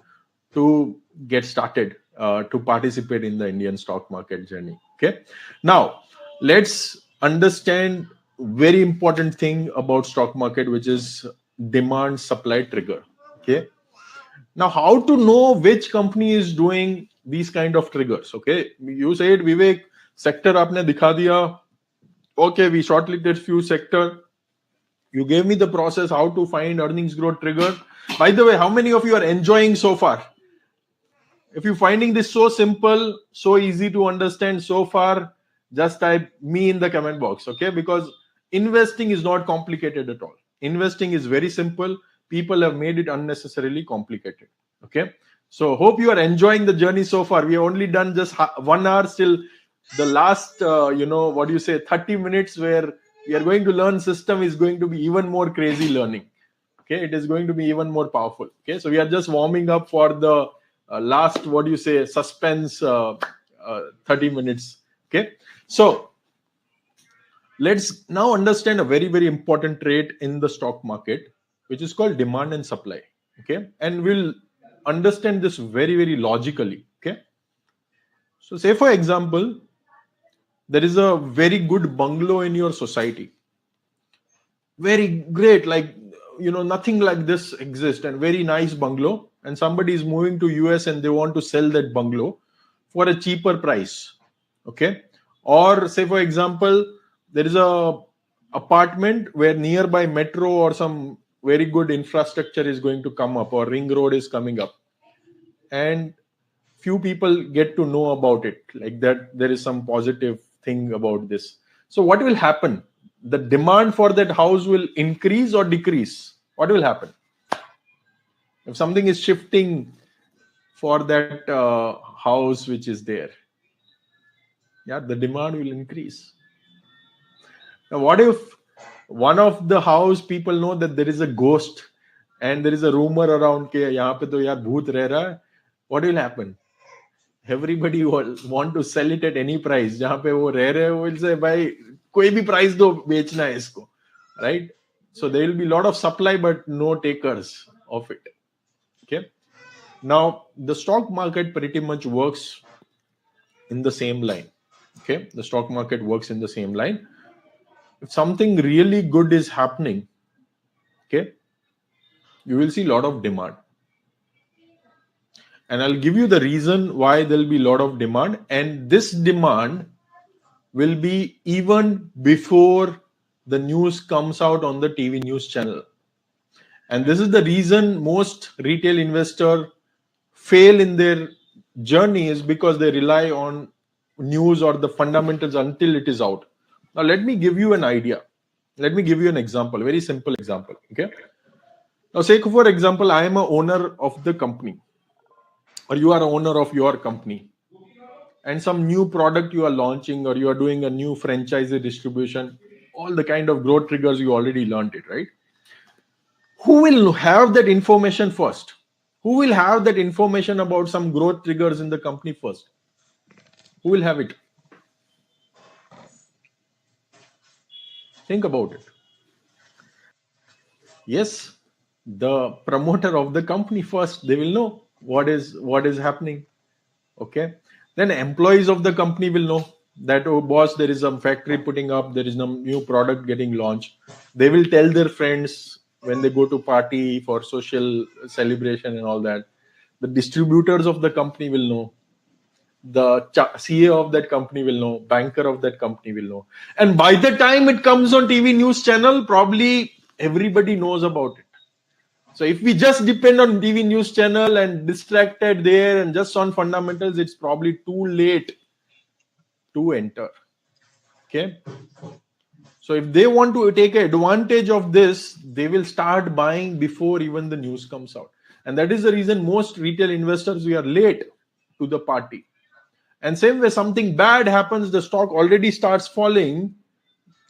to get started to participate in the Indian stock market journey. Okay. Now let's understand very important thing about stock market, which is demand supply trigger. Okay. Now, how to know which company is doing these kind of triggers? Okay, you said, Vivek, sector आपने दिखा दिया. Okay, we shortlisted few sector. You gave me the process how to find earnings growth trigger. By the way, how many of you are enjoying so far? If you're finding this so simple, so easy to understand so far, just type me in the comment box, okay? Because investing is not complicated at all. Investing is very simple. People have made it unnecessarily complicated, okay? So hope you are enjoying the journey so far. We have only done just 1 hour, still the last 30 minutes where we are going to learn system is going to be even more crazy learning. Okay, it is going to be even more powerful. Okay, so we are just warming up for the last, what do you say, suspense 30 minutes. Okay, so let's now understand a very, very important trait in the stock market, which is called demand and supply. Okay, and we'll understand this very, very logically. Okay, so say for example, there is a very good bungalow in your society, very great, like, nothing like this exists, and very nice bungalow, and somebody is moving to US and they want to sell that bungalow for a cheaper price. Okay, or say for example, there is a apartment where nearby metro or some very good infrastructure is going to come up, or ring road is coming up, and few people get to know about it, like that there is some positive thing about this. So what will happen? The demand for that house will increase or decrease? What will happen if something is shifting for that house which is there? Yeah, the demand will increase. Now what if one of the house people know that there is a ghost, and there is a rumor around ke yahan pe to yaar bhoot reh raha hai? What will happen? Everybody will want to sell it at any price. जहाँ पे वो रह रहे हैं, वो will say भाई कोई भी price दो, बेचना है इसको, right? So there will be a lot of supply but no takers of it. Okay. Now the stock market pretty much works in the same line. Okay, the stock market works in the same line. If something really good is happening, okay, you will see a lot of demand. And I'll give you the reason why there'll be a lot of demand. And this demand will be even before the news comes out on the TV news channel. And this is the reason most retail investors fail in their journey, is because they rely on news or the fundamentals until it is out. Now, let me give you an idea. Let me give you an example, very simple example. Okay. Now, say for example, I am a owner of the company, or you are a owner of your company, and some new product you are launching, or you are doing a new franchise distribution, all the kind of growth triggers you already learned it, right? Who will have that information first? Who will have that information about some growth triggers in the company first? Who will have it? Think about it. Yes, the promoter of the company first. They will know what is happening. Okay, then employees of the company will know that, oh boss, there is some factory putting up, there is some new product getting launched. They will tell their friends when they go to party for social celebration and all that. The distributors of the company will know, the CEO of that company will know, banker of that company will know, and by the time it comes on TV news channel, probably everybody knows about it. So if we just depend on TV news channel and distracted there and just on fundamentals, it's probably too late to enter. Okay. So if they want to take advantage of this, they will start buying before even the news comes out. And that is the reason most retail investors, we are late to the party. And same way, something bad happens, the stock already starts falling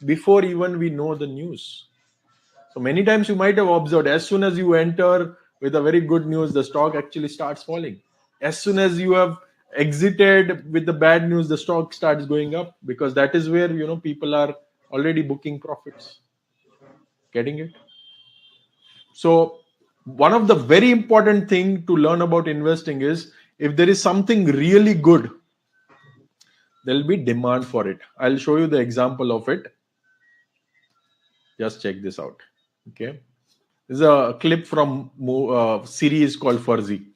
before even we know the news. So many times you might have observed, as soon as you enter with a very good news, the stock actually starts falling. As soon as you have exited with the bad news, the stock starts going up, because that is where people are already booking profits. Getting it? So one of the very important thing to learn about investing is, if there is something really good, there will be demand for it. I'll show you the example of it. Just check this out. Okay. This is a clip from a series called Fuzzy.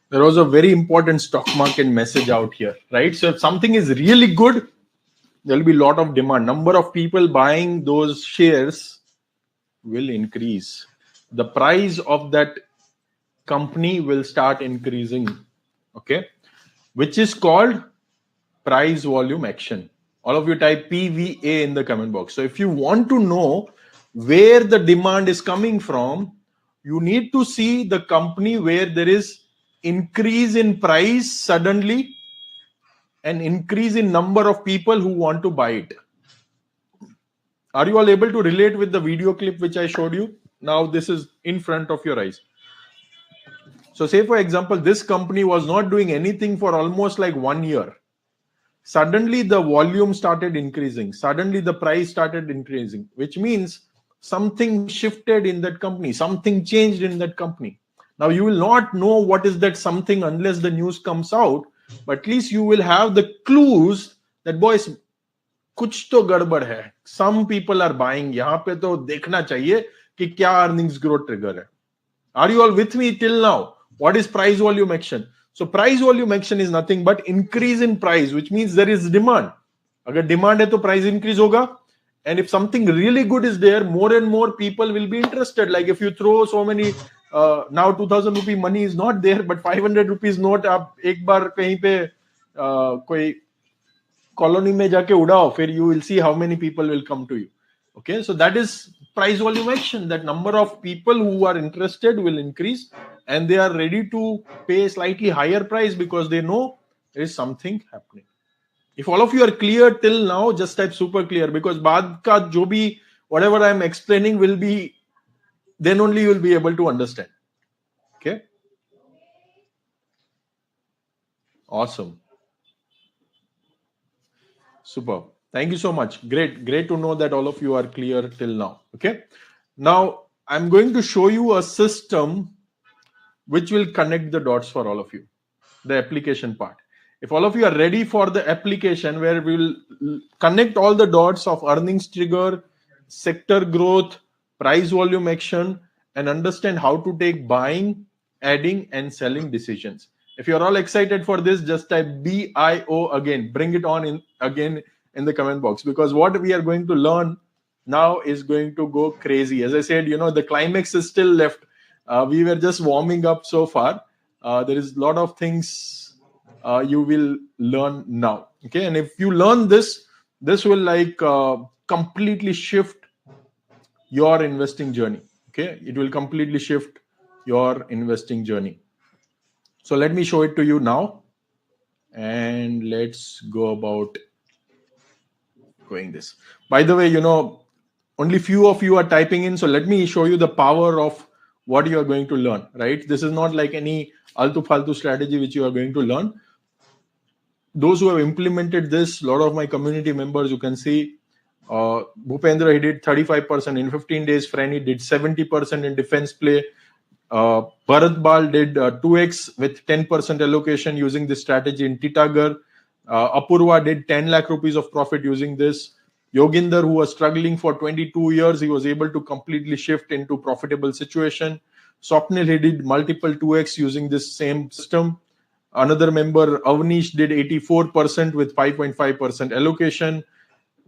There was a very important stock market message out here, right? So if something is really good, there will be a lot of demand. Number of people buying those shares will increase. The price of that company will start increasing, okay, which is called price volume action. All of you type PVA in the comment box. So if you want to know where the demand is coming from, you need to see the company where there is increase in price suddenly, an increase in number of people who want to buy it. Are you all able to relate with the video clip which I showed you? Now this is in front of your eyes. So say for example, this company was not doing anything for almost like 1 year. Suddenly the volume started increasing. Suddenly the price started increasing, which means something shifted in that company. Something changed in that company. Now you will not know what is that something unless the news comes out, but at least you will have the clues that boys, कुछ तो गड़बड़ है. Some people are buying. यहाँ पे तो देखना चाहिए कि क्या earnings growth trigger है. Are you all with me till now? What is price volume action? So price volume action is nothing but increase in price, which means there is demand. अगर demand है तो price increase होगा. And if something really good is there, more and more people will be interested. Like if you throw so many, now 2000 rupee money is not there, but 500 rupees note आप एक बार कहीं पे कोई colony में जाके उड़ाओ, फिर you will see how many people will come to you. Okay, so that is price volume action. That number of people who are interested will increase and they are ready to pay slightly higher price because they know there is something happening. If all of you are clear till now, just type super clear, because baad ka jo bhi whatever I am explaining will be, then only you will be able to understand. Okay, awesome, super. Thank you so much. Great to know that all of you are clear till now. Okay. Now I'm going to show you a system which will connect the dots for all of you. The application part. If all of you are ready for the application where we will connect all the dots of earnings trigger, sector growth, price volume action, and understand how to take buying, adding, and selling decisions. If you're all excited for this, just type BIO again. Bring it on in again in the comment box, because what we are going to learn now is going to go crazy. As I said, the climax is still left. We were just warming up so far. There is a lot of things you will learn now. Okay, and if you learn this will completely shift your investing journey. Okay, it will completely shift your investing journey. So let me show it to you now, and let's go about going this. By the way, only few of you are typing in, so let me show you the power of what you are going to learn, right? This is not like any altu faltu strategy which you are going to learn. Those who have implemented this, a lot of my community members, you can see Bhupendra, he did 35% in 15 days. Franny did 70% in defense play. Bharat Bal did 2x with 10% allocation using this strategy in Titagar. Apurva did 10 lakh rupees of profit using this. Yoginder, who was struggling for 22 years, he was able to completely shift into profitable situation. Swapnil, he did multiple 2x using this same system. Another member, Avnish, did 84% with 5.5% allocation.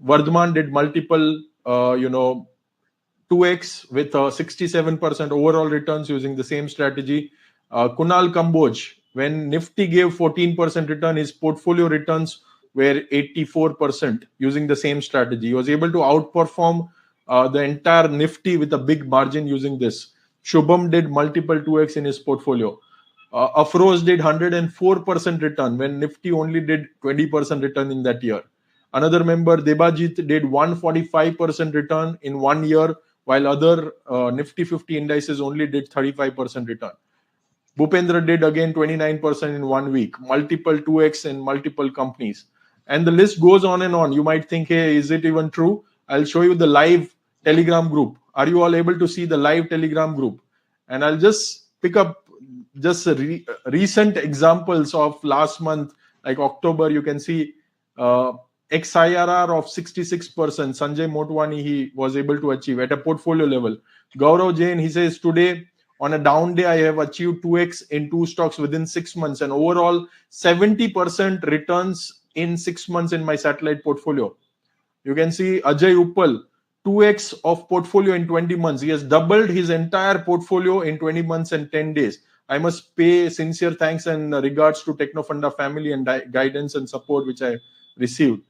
Vardhman did multiple, 2x with 67% overall returns using the same strategy. Kunal Kamboj, when Nifty gave 14% return, his portfolio returns were 84% using the same strategy. He was able to outperform the entire Nifty with a big margin using this. Shubham did multiple 2x in his portfolio. Afroz did 104% return when Nifty only did 20% return in that year. Another member, Debajit, did 145% return in 1 year, while other Nifty 50 indices only did 35% return. Bhupendra did again 29% in 1 week, multiple 2x in multiple companies. And the list goes on and on. You might think, hey, is it even true? I'll show you the live Telegram group. Are you all able to see the live Telegram group? And I'll just pick up just recent examples of last month Like October, you can see XIRR of 66%. Sanjay Motwani, he was able to achieve at a portfolio level. Gaurav Jain, he says, today on a down day, I have achieved 2x in two stocks within 6 months, and overall 70% returns in 6 months in my satellite portfolio. You can see Ajay Uppal, 2x of portfolio in 20 months. He has doubled his entire portfolio in 20 months and 10 days. I must pay sincere thanks and regards to Technofunda family and guidance and support which I received.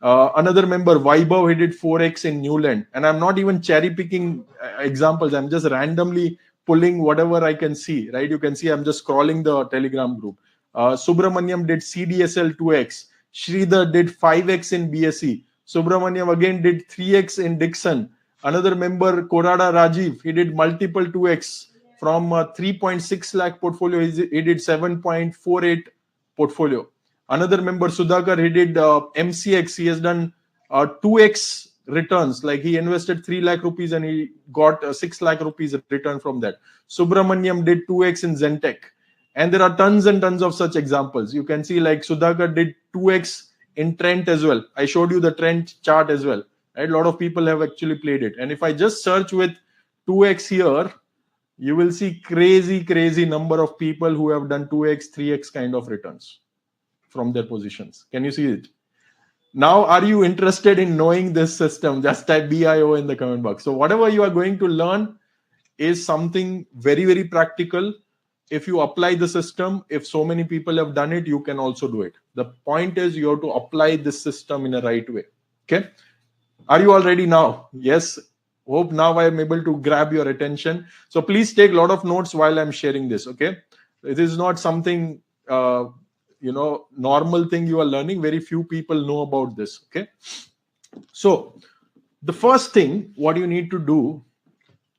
Another member, Vaibhav, he did 4x in Newland. And I'm not even cherry picking examples. I'm just randomly pulling whatever I can see, right? You can see I'm just scrolling the Telegram group. Subramaniam did CDSL 2x. Sridhar did 5x in BSE. Subramaniam again did 3x in Dixon. Another member, Korada Rajiv, he did multiple 2x. From 3.6 lakh portfolio, he did 7.48 portfolio. Another member, Sudhakar, he did MCX. He has done 2x returns. Like he invested 3 lakh rupees and he got 6 lakh rupees return from that. Subramaniam did 2x in Zentech. And there are tons and tons of such examples. You can see like Sudhakar did 2x in Trent as well. I showed you the Trent chart as well. Right? A lot of people have actually played it. And if I just search with 2x here, you will see crazy number of people who have done 2x, 3x kind of returns from their positions. Can you see it? Now, are you interested in knowing this system? Just type BIO in the comment box. So whatever you are going to learn is something very practical. If you apply the system, if so many people have done it, you can also do it. The point is you have to apply this system in a right way. Okay. Are you all ready now? Yes. Hope now I am able to grab your attention. So please take a lot of notes while I'm sharing this. Okay. It is not something, normal thing you are learning. Very few people know about this. Okay. So the first thing, what you need to do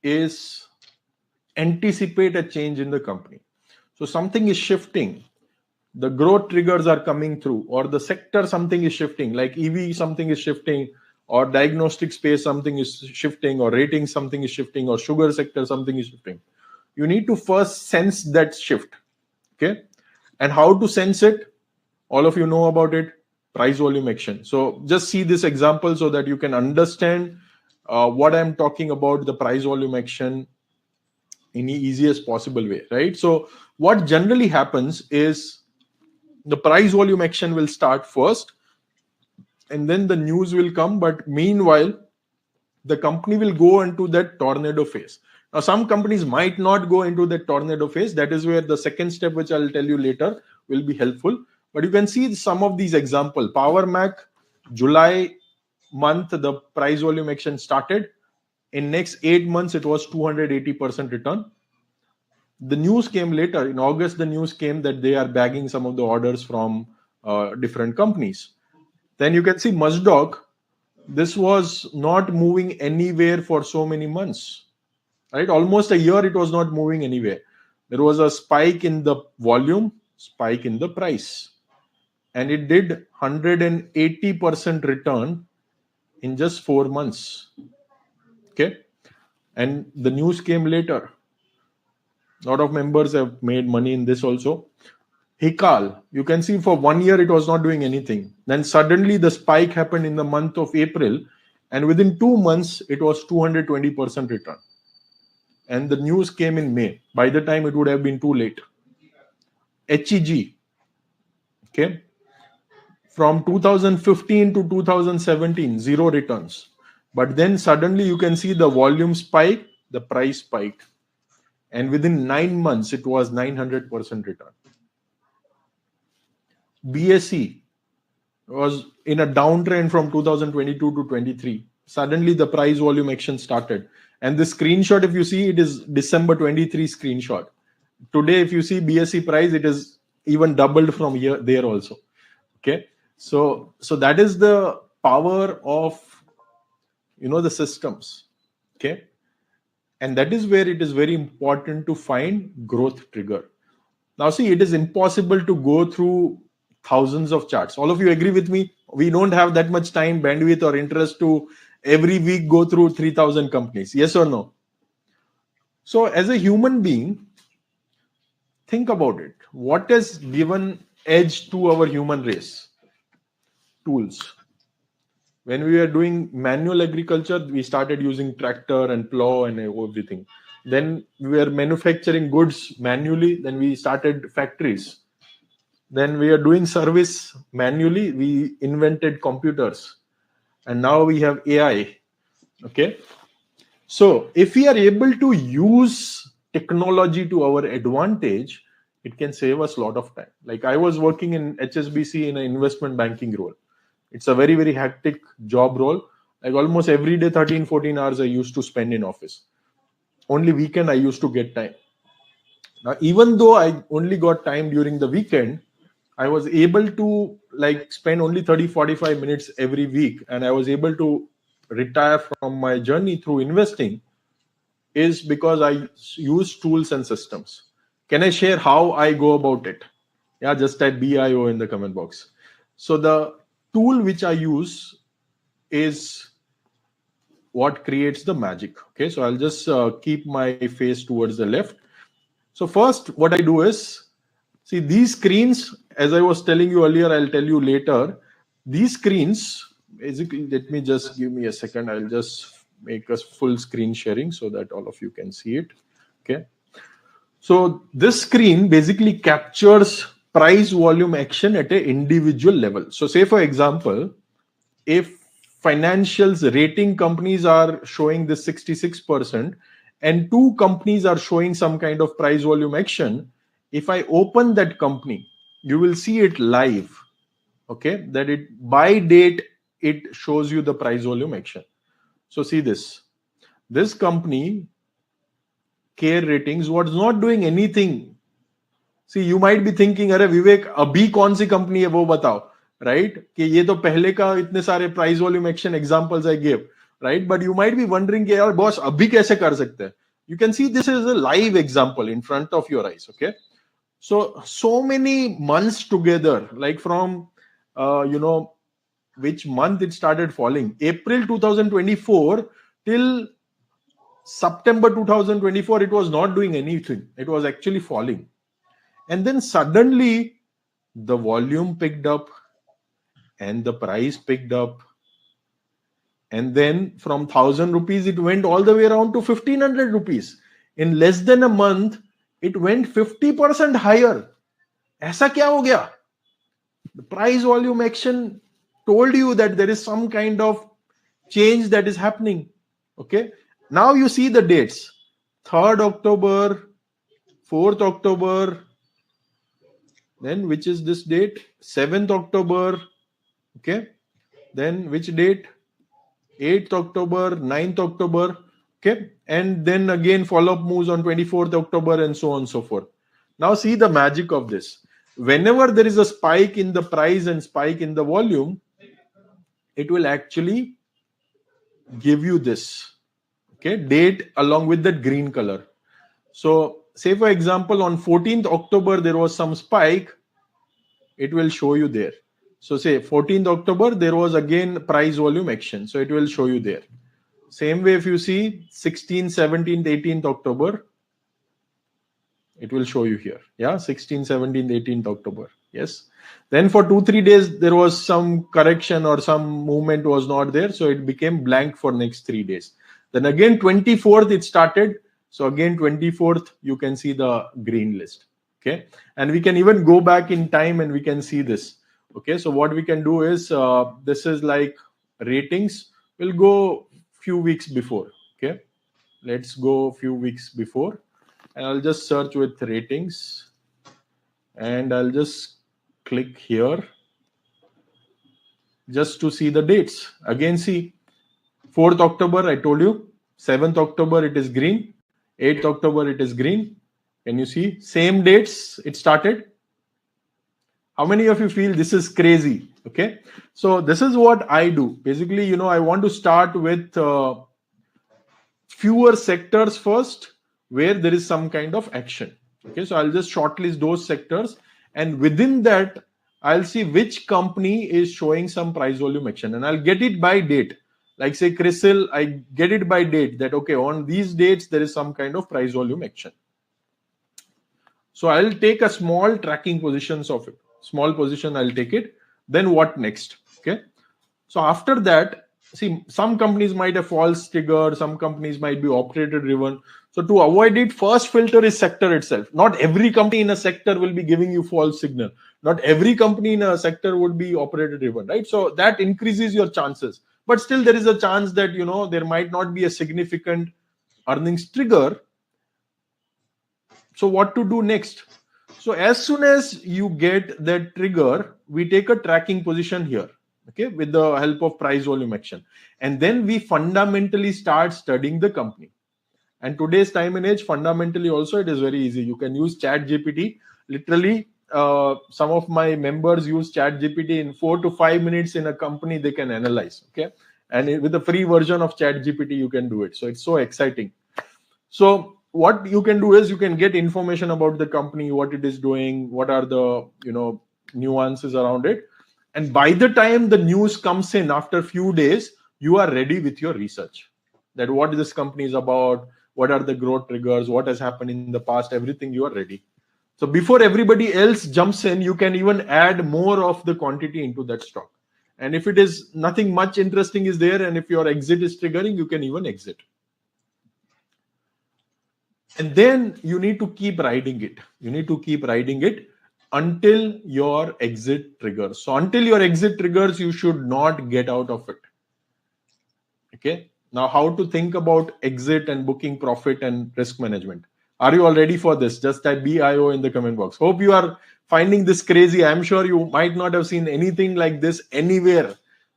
is anticipate a change in the company. So something is shifting. The growth triggers are coming through, or the sector, something is shifting, like EV, something is shifting, or diagnostic space, something is shifting, or rating, something is shifting, or sugar sector, something is shifting. You need to first sense that shift. Okay. And how to sense it? All of you know about it. Price volume action. So just see this example so that you can understand what I'm talking about, the price volume action in the easiest possible way, right? So what generally happens is the price volume action will start first and then the news will come. But meanwhile, the company will go into that tornado phase. Now, some companies might not go into that tornado phase. That is where the second step, which I'll tell you later, will be helpful. But you can see some of these examples. Power Mac, July month, the price volume action started. In next 8 months, it was 280% return. The news came later. In August, the news came that they are bagging some of the orders from different companies. Then you can see Mazdog. This was not moving anywhere for so many months, right? Almost a year, it was not moving anywhere. There was a spike in the volume, spike in the price, and it did 180% return in just 4 months. Okay. And the news came later. A lot of members have made money in this also. Hikal, you can see for 1 year it was not doing anything. Then suddenly the spike happened in the month of April, and within 2 months it was 220% return. And the news came in May. By the time it would have been too late. HEG, okay, from 2015 to 2017, zero returns. But then suddenly you can see the volume spike, the price spike, and within 9 months it was 900% return. BSE was in a downtrend from 2022 to 23. Suddenly the price volume action started. And the screenshot, if you see, it is December 23 screenshot. Today, if you see BSE price, it is even doubled from here there also. Okay. So that is the power of, the systems. Okay. And that is where it is very important to find growth trigger. Now, see, it is impossible to go through thousands of charts. All of you agree with me? We don't have that much time, bandwidth, or interest to every week go through 3,000 companies. Yes or no? So as a human being, think about it. What has given edge to our human race. Tools. When we were doing manual agriculture, we started using tractor and plow and everything. Then we were manufacturing goods manually. Then we started factories. Then we are doing service manually. We invented computers, and now we have AI. Okay. So if we are able to use technology to our advantage, it can save us a lot of time. Like I was working in HSBC in an investment banking role. It's a very, very hectic job role. Like almost every day, 13, 14 hours I used to spend in office. Only weekend I used to get time. Now, even though I only got time during the weekend, I was able to like spend only 30, 45 minutes every week. And I was able to retire from my journey through investing is because I use tools and systems. Can I share how I go about it? Yeah, just type BIO in the comment box. So the tool which I use is what creates the magic. Okay, so I'll just keep my face towards the left. So first, what I do is, see these screens, as I was telling you earlier, I'll tell you later, these screens, basically, let me just give me a second. I'll just make a full screen sharing so that all of you can see it. Okay. So this screen basically captures price volume action at an individual level. So say for example, if financials rating companies are showing this 66% and two companies are showing some kind of price volume action, if I open that company, you will see it live. Okay, that it by date it shows you the price volume action. So see this company care ratings was not doing anything. See, you might be thinking, अरे विवेक अभी कौन सी company है वो बताओ, right? कि ये तो पहले का इतने सारे price volume action examples I give, right? But you might be wondering कि यार बॉस अभी कैसे कर सकते हैं? You can see this is a live example in front of your eyes. Okay, so many months together, like from which month it started falling, April 2024 till September 2024, it was not doing anything. It was actually falling. And then suddenly the volume picked up and the price picked up. And then from 1,000 rupees, it went all the way around to 1,500 rupees. In less than a month, it went 50% higher. ऐसा क्या हो गया? The price volume action told you that there is some kind of change that is happening. Okay. Now you see the dates. 3rd October, 4th October, then which is this date? 7th October. Okay. Then which date? 8th October, 9th October. Okay. And then again follow-up moves on 24th October and so on and so forth. Now see the magic of this. Whenever there is a spike in the price and spike in the volume, it will actually give you this. Okay. Date along with that green color. So say for example, on 14th October, there was some spike. It will show you there. So say 14th October, there was again price volume action. So it will show you there. Same way if you see 16th, 17th, 18th October, it will show you here. Yeah, 16th, 17th, 18th October. Yes. Then for 2-3 days, there was some correction or some movement was not there. So it became blank for next 3 days. Then again 24th, it started. So again 24th, you can see the green list. Okay. And we can even go back in time and we can see this. Okay. So what we can do is, this is like ratings. We'll go few weeks before. Okay. Let's go a few weeks before. And I'll just search with ratings. And I'll just click here. Just to see the dates. Again, see. 4th October, I told you. 7th October, it is green. 8th October, it is green. Can you see? Same dates it started. How many of you feel this is crazy? Okay. So this is what I do. Basically, I want to start with fewer sectors first where there is some kind of action. Okay. So I'll just shortlist those sectors. And within that, I'll see which company is showing some price volume action. And I'll get it by date. Like say CRISIL, I get it by date that, okay, on these dates, there is some kind of price volume action. So I'll take a small tracking positions of it. small position, I'll take it. Then what next? Okay. So after that, see, some companies might have false trigger, some companies might be operator driven. So to avoid it, first filter is sector itself. Not every company in a sector will be giving you false signal. Not every company in a sector would be operator driven, right? So that increases your chances. But still, there is a chance that there might not be a significant earnings trigger. So what to do next? So as soon as you get that trigger, we take a tracking position here, okay, with the help of price volume action. And then we fundamentally start studying the company. And today's time and age, fundamentally also, it is very easy. You can use Chat GPT. Literally, some of my members use Chat GPT in 4 to 5 minutes in a company they can analyze, okay? And with a free version of Chat GPT, you can do it. So it's so exciting. So what you can do is you can get information about the company, what it is doing, what are the nuances around it, and by the time the news comes in after a few days, you are ready with your research, that what this company is about, what are the growth triggers, what has happened in the past, everything, you are ready. So before everybody else jumps in, you can even add more of the quantity into that stock. And if it is nothing much interesting is there, and if your exit is triggering, you can even exit. And then you need to keep riding it. You need to keep riding it until your exit triggers. So until your exit triggers, you should not get out of it. Okay. Now, how to think about exit and booking profit and risk management? Are you all ready for this? Just type BIO in the comment box. Hope you are finding this crazy. I'm sure you might not have seen anything like this anywhere,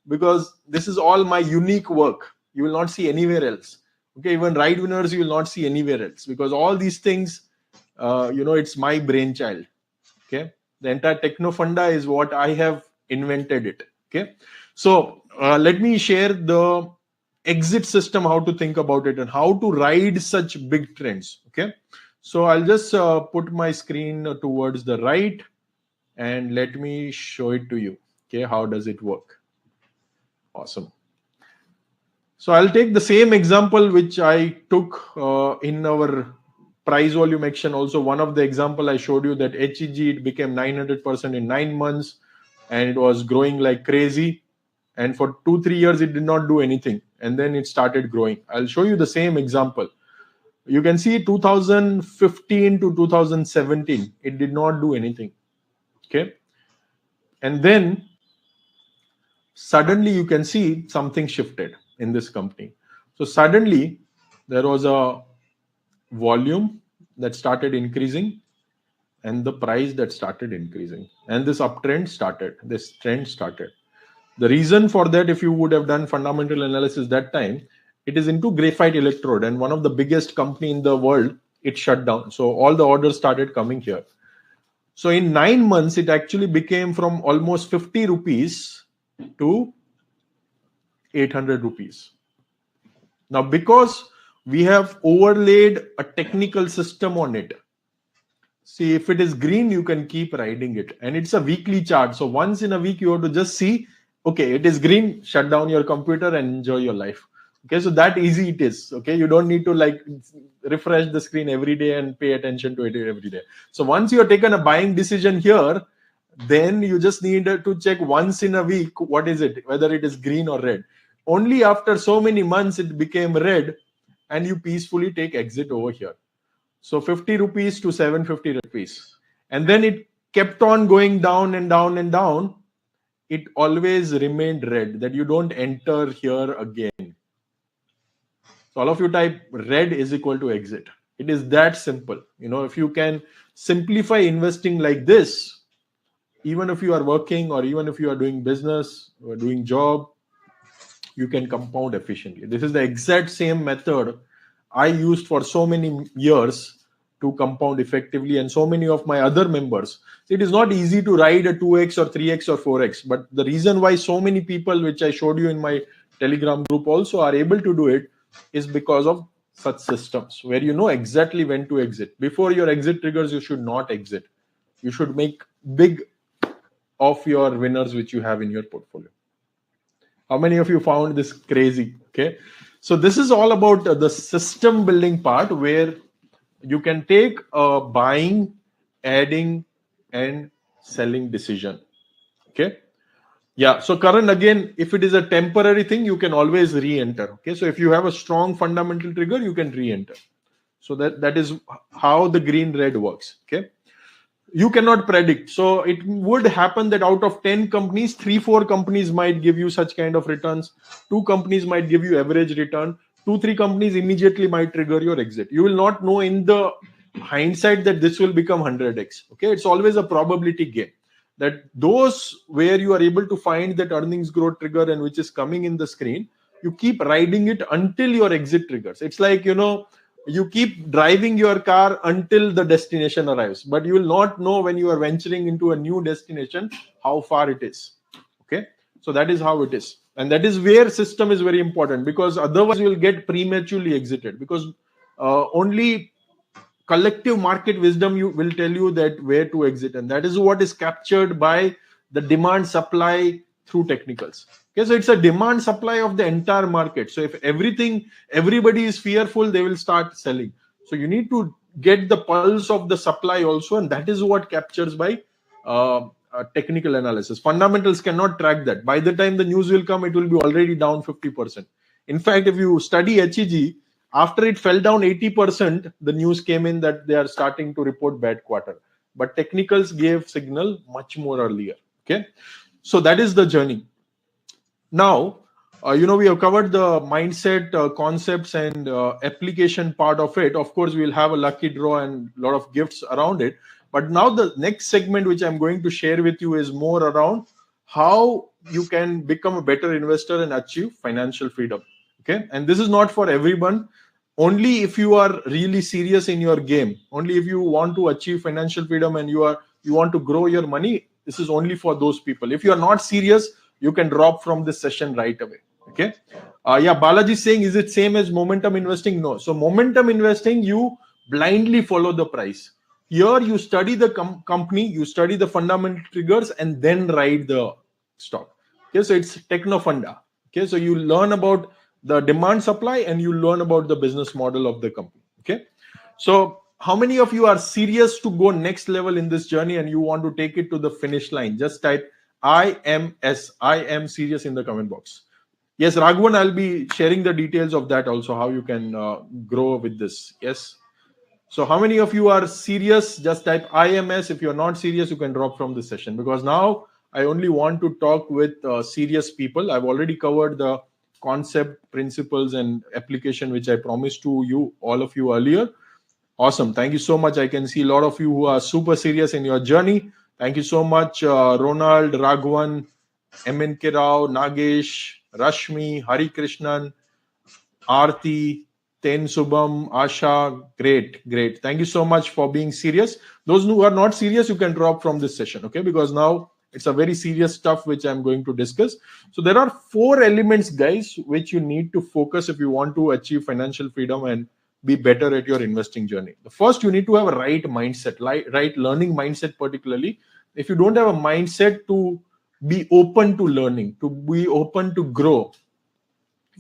because this is all my unique work. You will not see anywhere else. Okay, even ride winners you will not see anywhere else, because all these things, it's my brainchild. Okay, the entire Technofunda is what I have invented it. Okay, so let me share the exit system, how to think about it and how to ride such big trends. Okay, so I'll just put my screen towards the right and let me show it to you. Okay, how does it work? Awesome. So I'll take the same example which I took in our price volume action. Also, one of the example I showed you, that HEG, it became 900% in 9 months, and it was growing like crazy. And for 2-3 years, it did not do anything, and then it started growing. I'll show you the same example. You can see 2015 to 2017, it did not do anything. Okay, and then suddenly you can see something shifted in this company. So suddenly there was a volume that started increasing and the price that started increasing, and this uptrend started, this trend started. The reason for that, if you would have done fundamental analysis that time, it is into graphite electrode, and one of the biggest company in the world, it shut down. So all the orders started coming here. So in 9 months, it actually became from almost 50 rupees to 800 rupees. Now, because we have overlaid a technical system on it, see, if it is green, you can keep riding it. And it's a weekly chart. So once in a week, you have to just see, okay, it is green, shut down your computer and enjoy your life. Okay, so that easy it is. Okay, you don't need to like refresh the screen every day and pay attention to it every day. So once you have taken a buying decision here, then you just need to check once in a week, what is it, whether it is green or red. Only after so many months it became red, and you peacefully take exit over here. So 50 rupees to 750 rupees. And then it kept on going down and down and down. It always remained red, that you don't enter here again. So all of you type red is equal to exit. It is that simple. If you can simplify investing like this, even if you are working or even if you are doing business or doing job, you can compound efficiently. This is the exact same method I used for so many years to compound effectively, and so many of my other members. It is not easy to ride a 2x or 3x or 4x, but the reason why so many people, which I showed you in my Telegram group also, are able to do it is because of such systems where you know exactly when to exit. Before your exit triggers, you should not exit. You should make big of your winners which you have in your portfolio. How many of you found this crazy? Okay, so this is all about the system building part, where you can take buying, adding, and selling decision. Okay. Yeah. So Karan, again, if it is a temporary thing, you can always re-enter. Okay. So if you have a strong fundamental trigger, you can re-enter. So that is how the green red works. Okay. You cannot predict. So it would happen that out of 10 companies, 3 4 companies might give you such kind of returns. 2 companies might give you average return. 2 3 companies immediately might trigger your exit. You will not know in the hindsight that this will become 100x. Okay. It's always a probability game, that those where you are able to find that earnings growth trigger and which is coming in the screen, you keep riding it until your exit triggers. It's like, you keep driving your car until the destination arrives, but you will not know when you are venturing into a new destination how far it is. Okay. So that is how it is, and that is where system is very important, because otherwise you will get prematurely exited, because only collective market wisdom you will tell you that where to exit, and that is what is captured by the demand supply through technicals. Okay, so it's a demand supply of the entire market. So if everybody is fearful, they will start selling. So you need to get the pulse of the supply also, and that is what captures by technical analysis. Fundamentals cannot track that. By the time the news will come, it will be already down 50%. In fact, if you study HEG, after it fell down 80%, the news came in that they are starting to report bad quarter. But technicals gave signal much more earlier. Okay, so that is the journey. Now, we have covered the mindset concepts and application part of it. Of course, we'll have a lucky draw and a lot of gifts around it. But now the next segment, which I'm going to share with you, is more around how you can become a better investor and achieve financial freedom. Okay, and this is not for everyone. Only if you are really serious in your game, only if you want to achieve financial freedom and you want to grow your money, this is only for those people. If you are not serious, you can drop from this session right away. Okay. Balaji is saying, is it same as momentum investing? No. So momentum investing, you blindly follow the price. Here you study the company, you study the fundamental triggers, and then ride the stock. Okay, so it's Technofunda. Okay, so you learn about the demand supply and you learn about the business model of the company. Okay, so how many of you are serious to go next level in this journey and you want to take it to the finish line? Just type I am serious in the comment box. Yes, Raghavan, I'll be sharing the details of that also, how you can grow with this. Yes. So how many of you are serious? Just type IMS. If you're not serious, you can drop from this session, because now I only want to talk with serious people. I've already covered the concept, principles, and application, which I promised to you, all of you earlier. Awesome. Thank you so much. I can see a lot of you who are super serious in your journey. Thank you so much, Ronald, Raghavan, MNK Rao, Nagesh, Rashmi, Hari Krishnan, Aarti, Ten Subham, Asha. Great. Thank you so much for being serious. Those who are not serious, you can drop from this session, okay? Because now it's a very serious stuff which I'm going to discuss. So there are 4 elements, guys, which you need to focus if you want to achieve financial freedom and be better at your investing journey. The first, you need to have a right mindset, right learning mindset. Particularly, if you don't have a mindset to be open to learning, to be open to grow,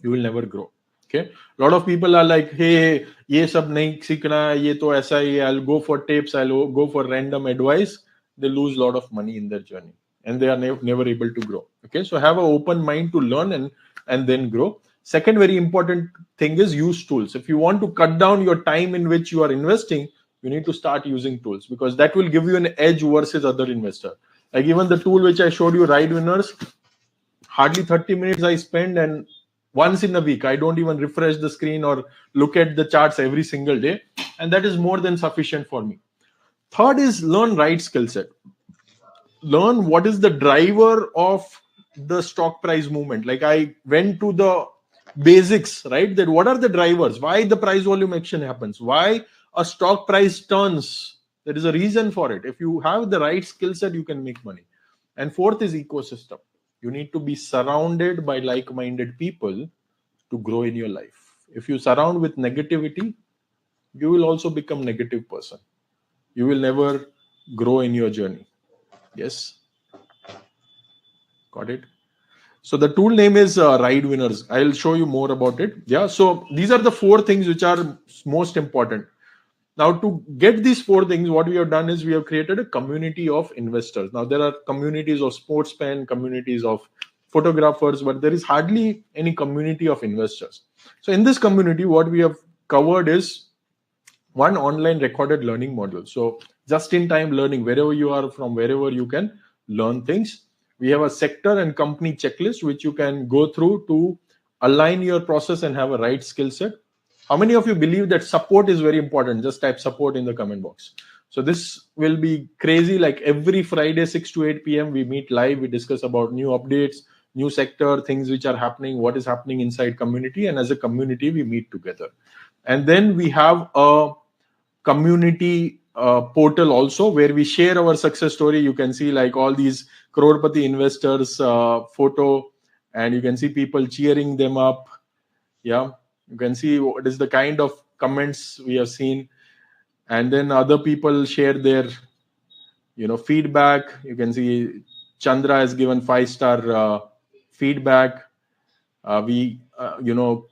you will never grow. Okay, a lot of people are like, hey, ye sab nahi seekhna, ye to aisa hai, I'll go for tips, I'll go for random advice. They lose a lot of money in their journey and they are never able to grow. Okay, so have an open mind to learn and then grow. Second very important thing is use tools. If you want to cut down your time in which you are investing, you need to start using tools, because that will give you an edge versus other investor. Like even the tool which I showed you, Ride Winners, hardly 30 minutes I spend, and once in a week, I don't even refresh the screen or look at the charts every single day. And that is more than sufficient for me. Third is learn right skill set. Learn what is the driver of the stock price movement. Like I went to the basics, right? That what are the drivers? Why the price volume action happens? Why a stock price turns? There is a reason for it. If you have the right skill set, you can make money. And fourth is ecosystem. You need to be surrounded by like-minded people to grow in your life. If you surround with negativity, you will also become negative person. You will never grow in your journey. Yes. Got it. So the tool name is Ride Winners. I'll show you more about it. Yeah. So these are the 4 things which are most important. Now, to get these four things, what we have done is we have created a community of investors. Now, there are communities of sportsmen, communities of photographers, but there is hardly any community of investors. So, in this community, what we have covered is one online recorded learning module. So, just in time learning, wherever you are, from wherever you can learn things. We have a sector and company checklist which you can go through to align your process and have a right skill set. How many of you believe that support is very important? Just type support in the comment box. So this will be crazy. Like every Friday, 6 to 8 p.m., we meet live. We discuss about new updates, new sector, things which are happening, what is happening inside community. And as a community, we meet together. And then we have a community portal also where we share our success story. You can see like all these crorepati investors photo, and you can see people cheering them up. Yeah, you can see what is the kind of comments we have seen, and then other people share their feedback. You can see Chandra has given 5-star feedback. We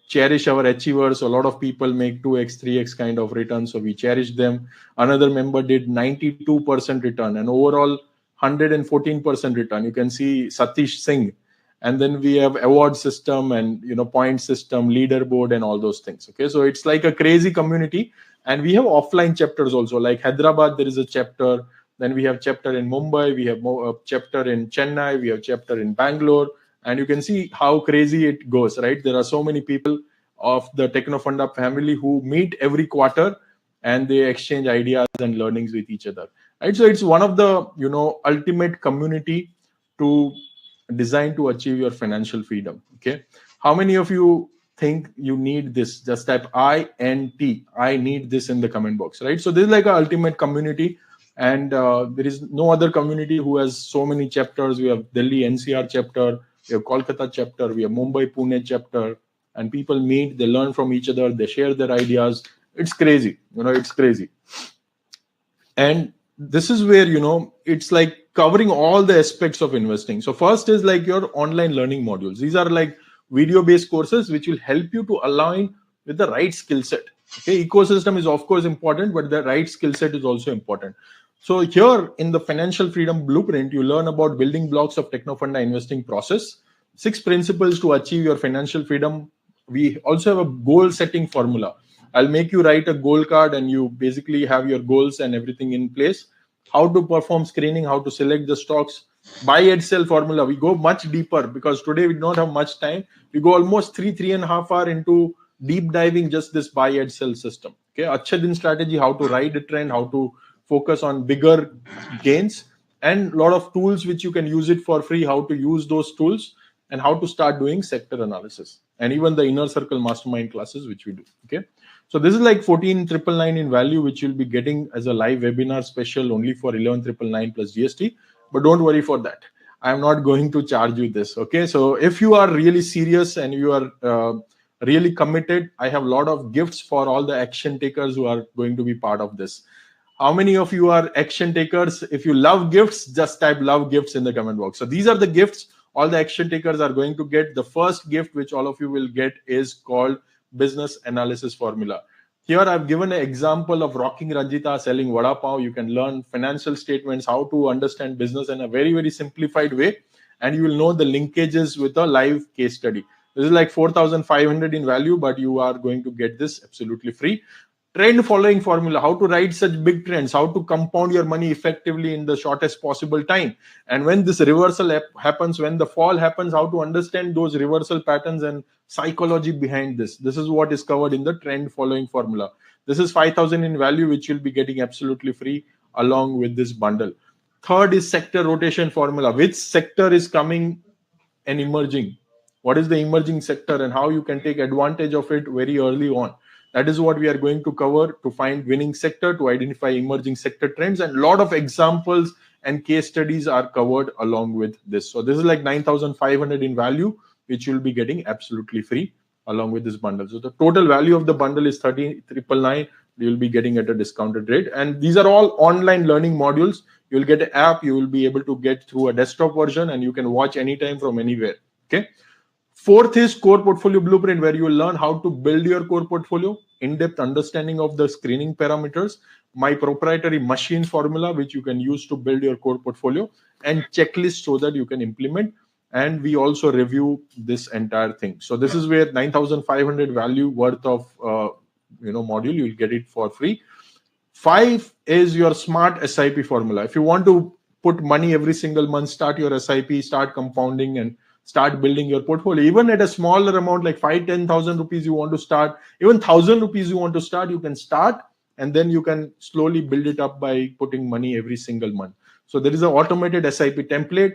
cherish our achievers. A lot of people make 2x 3x kind of return, so we cherish them. Another member did 92% return and overall 114% return. You can see Satish Singh. And then we have award system and point system, leaderboard, and all those things. Okay, so it's like a crazy community. And we have offline chapters also, like Hyderabad there is a chapter. Then we have chapter in Mumbai, we have a chapter in Chennai, we have chapter in Bangalore. And you can see how crazy it goes, right? There are so many people of the Technofunda family who meet every quarter and they exchange ideas and learnings with each other, right? So it's one of the ultimate community to design to achieve your financial freedom. Okay, how many of you think you need this? Just type INT, I need this in the comment box, right? So this is like an ultimate community. And there is no other community who has so many chapters. We have Delhi NCR chapter, we have Kolkata chapter, we have Mumbai Pune chapter, and people meet, they learn from each other, they share their ideas. It's crazy, it's crazy. And this is where it's like covering all the aspects of investing. So first is like your online learning modules. These are like video based courses which will help you to align with the right skill set. Okay, ecosystem is of course important, but the right skill set is also important. So here in the Financial Freedom Blueprint, you learn about building blocks of Technofunda investing process, 6 principles to achieve your financial freedom. We also have a goal setting formula. I'll make you write a goal card and you basically have your goals and everything in place. How to perform screening, how to select the stocks, buy and sell formula. We go much deeper because today we don't have much time. We go almost 3.5 hours into deep diving just this buy and sell system. Okay, Achha Din strategy, how to ride a trend, how to focus on bigger gains, and a lot of tools which you can use it for free, how to use those tools, and how to start doing sector analysis, and even the inner circle mastermind classes which we do. Okay, so this is like 14,999 in value, which you'll be getting as a live webinar special only for 11,999 plus GST. But don't worry for that. I'm not going to charge you this. Okay, so if you are really serious and you are really committed, I have a lot of gifts for all the action takers who are going to be part of this. How many of you are action takers? If you love gifts, just type love gifts in the comment box. So these are the gifts all the action takers are going to get. The first gift which all of you will get is called business analysis formula. Here I've given an example of rocking Ranjita selling vada pav. You can learn financial statements, how to understand business in a very, very simplified way. And you will know the linkages with a live case study. This is like 4,500 in value, but you are going to get this absolutely free. Trend following formula, how to ride such big trends, how to compound your money effectively in the shortest possible time. And when this reversal happens, when the fall happens, how to understand those reversal patterns and psychology behind this. This is what is covered in the trend following formula. This is 5,000 in value, which you'll be getting absolutely free along with this bundle. Third is sector rotation formula. Which sector is coming and emerging? What is the emerging sector and how you can take advantage of it very early on? That is what we are going to cover to find winning sector, to identify emerging sector trends, and a lot of examples and case studies are covered along with this. So this is like 9,500 in value, which you'll be getting absolutely free along with this bundle. So the total value of the bundle is 30,999. You'll be getting at a discounted rate. And these are all online learning modules. You'll get an app. You will be able to get through a desktop version and you can watch anytime from anywhere. Okay. Fourth is core portfolio blueprint, where you will learn how to build your core portfolio. in-depth understanding of the screening parameters, my proprietary machine formula, which you can use to build your core portfolio, and checklist so that you can implement. And we also review this entire thing. So this is where 9,500 value worth of module, you'll get it for free. 5 is your smart SIP formula. If you want to put money every single month, start your SIP, start compounding, and start building your portfolio. Even at a smaller amount, like 5,000-10,000 rupees, you want to start, even 1,000 rupees you want to start, you can start, and then you can slowly build it up by putting money every single month. So there is an automated SIP template.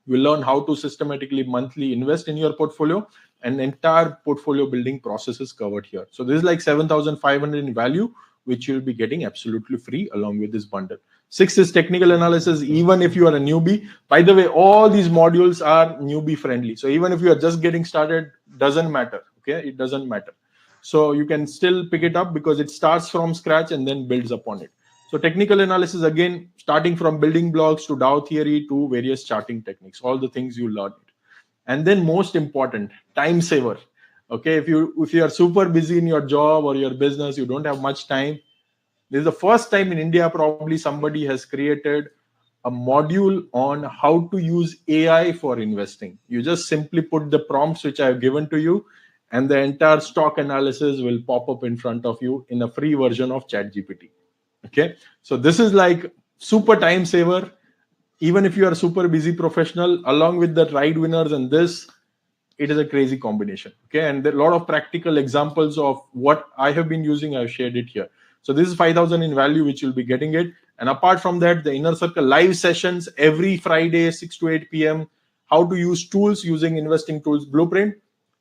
You learn how to systematically monthly invest in your portfolio, and entire portfolio building process is covered here. So this is like 7,500 in value, which you'll be getting absolutely free along with this bundle. 6 is technical analysis. Even if you are a newbie, by the way, all these modules are newbie friendly. So even if you are just getting started, doesn't matter. Okay, it doesn't matter. So you can still pick it up because it starts from scratch and then builds upon it. So technical analysis, again, starting from building blocks to Dow theory to various charting techniques, all the things you learn. And then most important, time saver. Okay, if you are super busy in your job or your business, you don't have much time. This is the first time in India probably somebody has created a module on how to use AI for investing. You just simply put the prompts which I have given to you, and the entire stock analysis will pop up in front of you in a free version of ChatGPT. Okay, so this is like super time saver. Even if you are a super busy professional, along with the ride winners and this, it is a crazy combination. Okay, and there are a lot of practical examples of what I have been using. I've shared it here. So this is 5,000 in value, which you'll be getting it. And apart from that, the inner circle live sessions every Friday, 6 to 8 p.m. How to use tools using investing tools blueprint.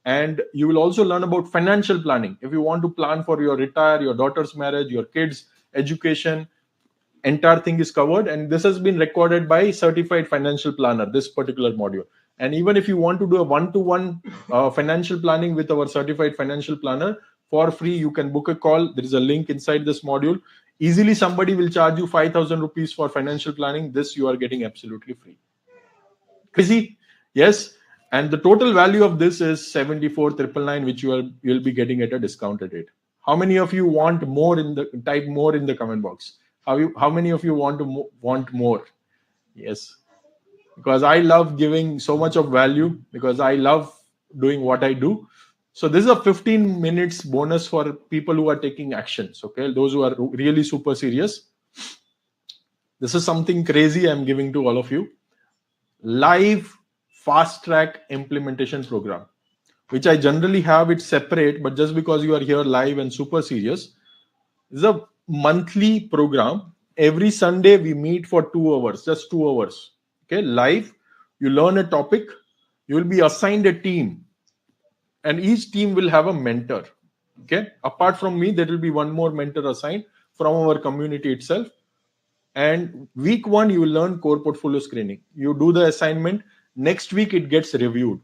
And you will also learn about financial planning. If you want to plan for your retire, your daughter's marriage, your kids' education, entire thing is covered. And this has been recorded by certified financial planner, this particular module. And even if you want to do a one-to-one financial planning with our certified financial planner for free, you can book a call. There is a link inside this module. Easily somebody will charge you 5,000 rupees for financial planning. This you are getting absolutely free. Crazy? Yes. And the total value of this is 74,999, which you'll be getting at a discounted rate. How many of you want more? Type more in the comment box. How many of you want more? Yes, because I love giving so much of value, because I love doing what I do. So this is a 15 minutes bonus for people who are taking actions. Okay, those who are really super serious. This is something crazy I'm giving to all of you. Live fast track implementation program, which I generally have it separate, but just because you are here live and super serious, this is a monthly program. Every Sunday we meet for 2 hours, just 2 hours. Okay, live. You learn a topic. You will be assigned a team, and each team will have a mentor. Okay, apart from me, there will be one more mentor assigned from our community itself. And week 1, you will learn core portfolio screening. You do the assignment. Next week, it gets reviewed.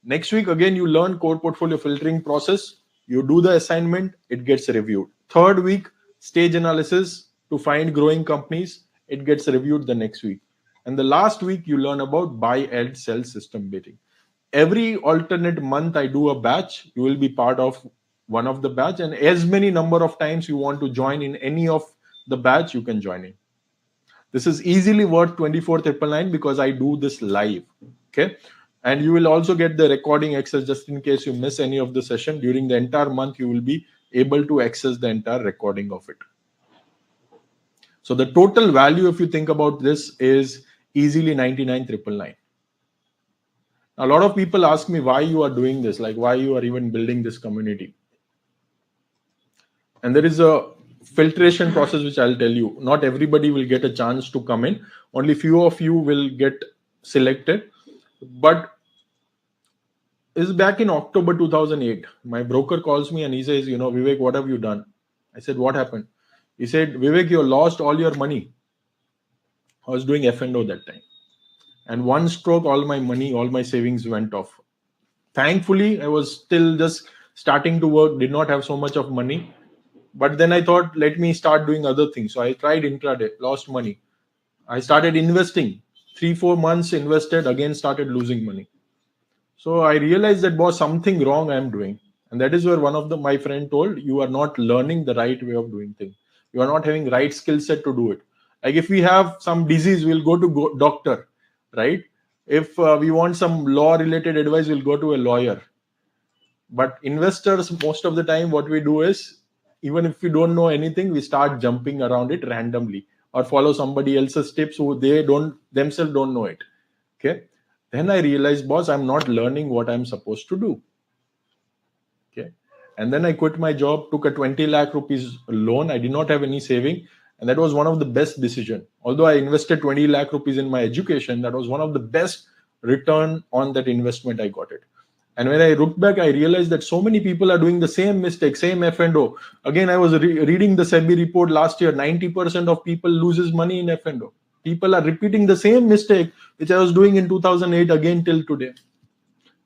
Next week, again, you learn core portfolio filtering process. You do the assignment, it gets reviewed. Third week, stage analysis to find growing companies. It gets reviewed the next week. And the last week, you learn about buy and sell system bidding. Every alternate month, I do a batch. You will be part of one of the batch. And as many number of times you want to join in any of the batch, you can join in. This is easily worth 24,999 because I do this live. Okay. And you will also get the recording access just in case you miss any of the session. During the entire month, you will be able to access the entire recording of it. So the total value, if you think about this, is easily 99,999. A lot of people ask me why you are doing this, like why you are even building this community. And there is a filtration process which I'll tell you. Not everybody will get a chance to come in. Only few of you will get selected. But it's back in October 2008. My broker calls me and he says, Vivek, what have you done? I said, what happened? He said, Vivek, you lost all your money. I was doing F&O that time. And one stroke, all my money, all my savings went off. Thankfully, I was still just starting to work, did not have so much of money. But then I thought, let me start doing other things. So I tried intraday, lost money. I started investing. 3-4 months invested, again started losing money. So I realized that was something wrong I'm doing. And that is where one of my friend told, you are not learning the right way of doing things. You are not having right skill set to do it. Like if we have some disease, we'll go to doctor, right? If we want some law related advice, we'll go to a lawyer. But investors, most of the time, what we do is, even if we don't know anything, we start jumping around it randomly or follow somebody else's tips who they don't themselves don't know it. Okay. Then I realized, boss, I'm not learning what I'm supposed to do. Okay. And then I quit my job, took a 20 lakh rupees loan. I did not have any saving. And that was one of the best decision. Although I invested 20 lakh rupees in my education, that was one of the best return on that investment I got it. And when I look back, I realized that so many people are doing the same mistake, same F&O. Again, I was reading the SEBI report last year. 90% of people loses money in F&O. People are repeating the same mistake which I was doing in 2008 again till today.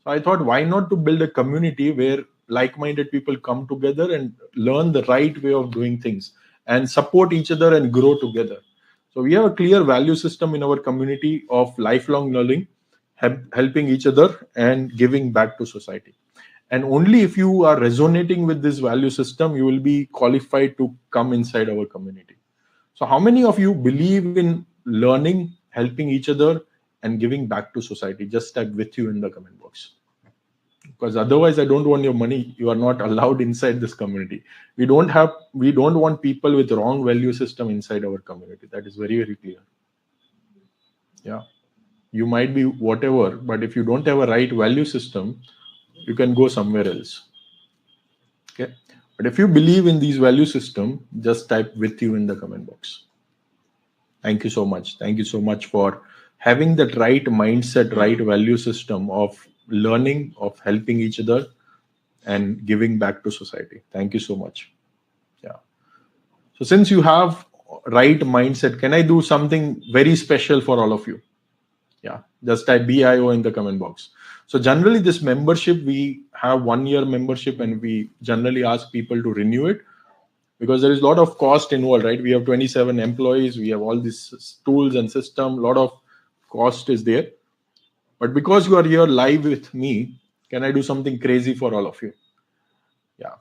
So I thought, why not to build a community where like-minded people come together and learn the right way of doing things and support each other and grow together. So we have a clear value system in our community of lifelong learning, helping each other and giving back to society. And only if you are resonating with this value system, you will be qualified to come inside our community. So how many of you believe in learning, helping each other and giving back to society? Just type with you in the comment box. Because otherwise I don't want your money. You are not allowed inside this community. We don't want people with wrong value system inside our community. That is very, very clear. Yeah. You might be whatever, but if you don't have a right value system, you can go somewhere else. Okay. But if you believe in these value system, just type with you in the comment box. Thank you so much. Thank you so much for having that right mindset, right value system of learning, of helping each other and giving back to society. Thank you so much. Yeah. So since you have right mindset, can I do something very special for all of you? Yeah, just type BIO in the comment box. So generally this membership, we have 1 year membership and we generally ask people to renew it because there is a lot of cost involved, right? We have 27 employees, we have all these tools and system, a lot of cost is there. But because you are here live with me, can I do something crazy for all of you? Yeah.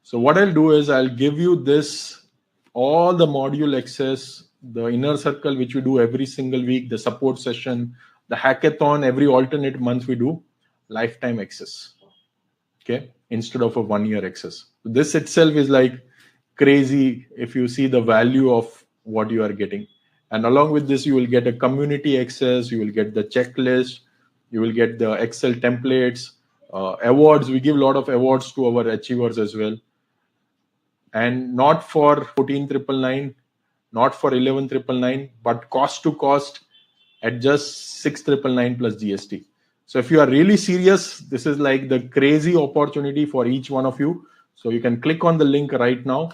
So what I'll do is I'll give you this, all the module access, the inner circle, which we do every single week, the support session, the hackathon, every alternate month we do, lifetime access. Okay. Instead of a 1 year access. This itself is like crazy if you see the value of what you are getting. And along with this, you will get a community access, you will get the checklist, you will get the Excel templates, awards. We give a lot of awards to our achievers as well. And not for 14,999, not for 11,999, but cost to cost at just 6,999 plus GST. So if you are really serious, this is like the crazy opportunity for each one of you. So you can click on the link right now.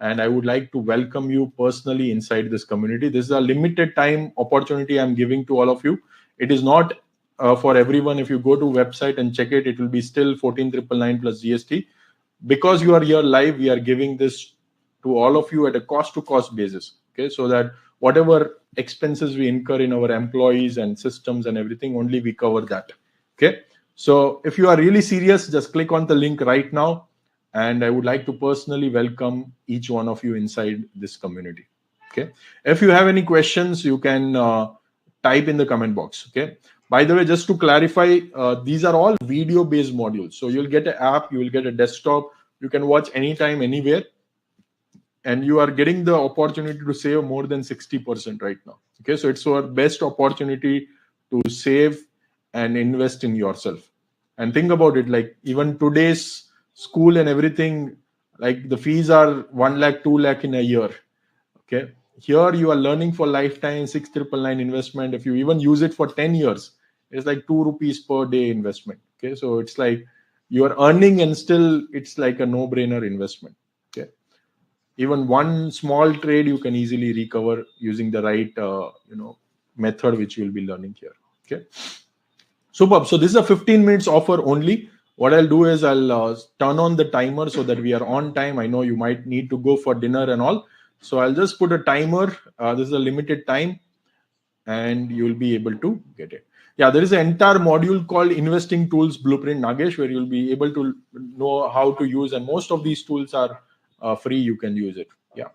And I would like to welcome you personally inside this community. This is a limited time opportunity I'm giving to all of you. It is not for everyone. If you go to website and check it, it will be still 14,999 plus GST. Because you are here live, we are giving this to all of you at a cost to cost basis. Okay, so that whatever expenses we incur in our employees and systems and everything, only we cover that. Okay, so if you are really serious, just click on the link right now. And I would like to personally welcome each one of you inside this community. Okay, if you have any questions, you can type in the comment box. Okay, by the way, just to clarify, these are all video based modules. So you'll get an app, you will get a desktop, you can watch anytime, anywhere. And you are getting the opportunity to save more than 60% right now. Okay, so it's our best opportunity to save and invest in yourself. And think about it, like even today's school and everything, like the fees are 1 lakh, 2 lakh in a year. Okay, here you are learning for lifetime, 6,999 investment. If you even use it for 10 years, it's like 2 rupees per day investment. Okay, so it's like you are earning and still it's like a no-brainer investment. Okay, even one small trade you can easily recover using the right method which you will be learning here. Okay, superb. So this is a 15 minutes offer only. What I'll do is I'll turn on the timer so that we are on time. I know you might need to go for dinner and all, so I'll just put a timer. This is a limited time and you'll be able to get it. Yeah, there is an entire module called Investing Tools Blueprint, Nagesh, where you'll be able to know how to use, and most of these tools are free. You can use it. Yeah.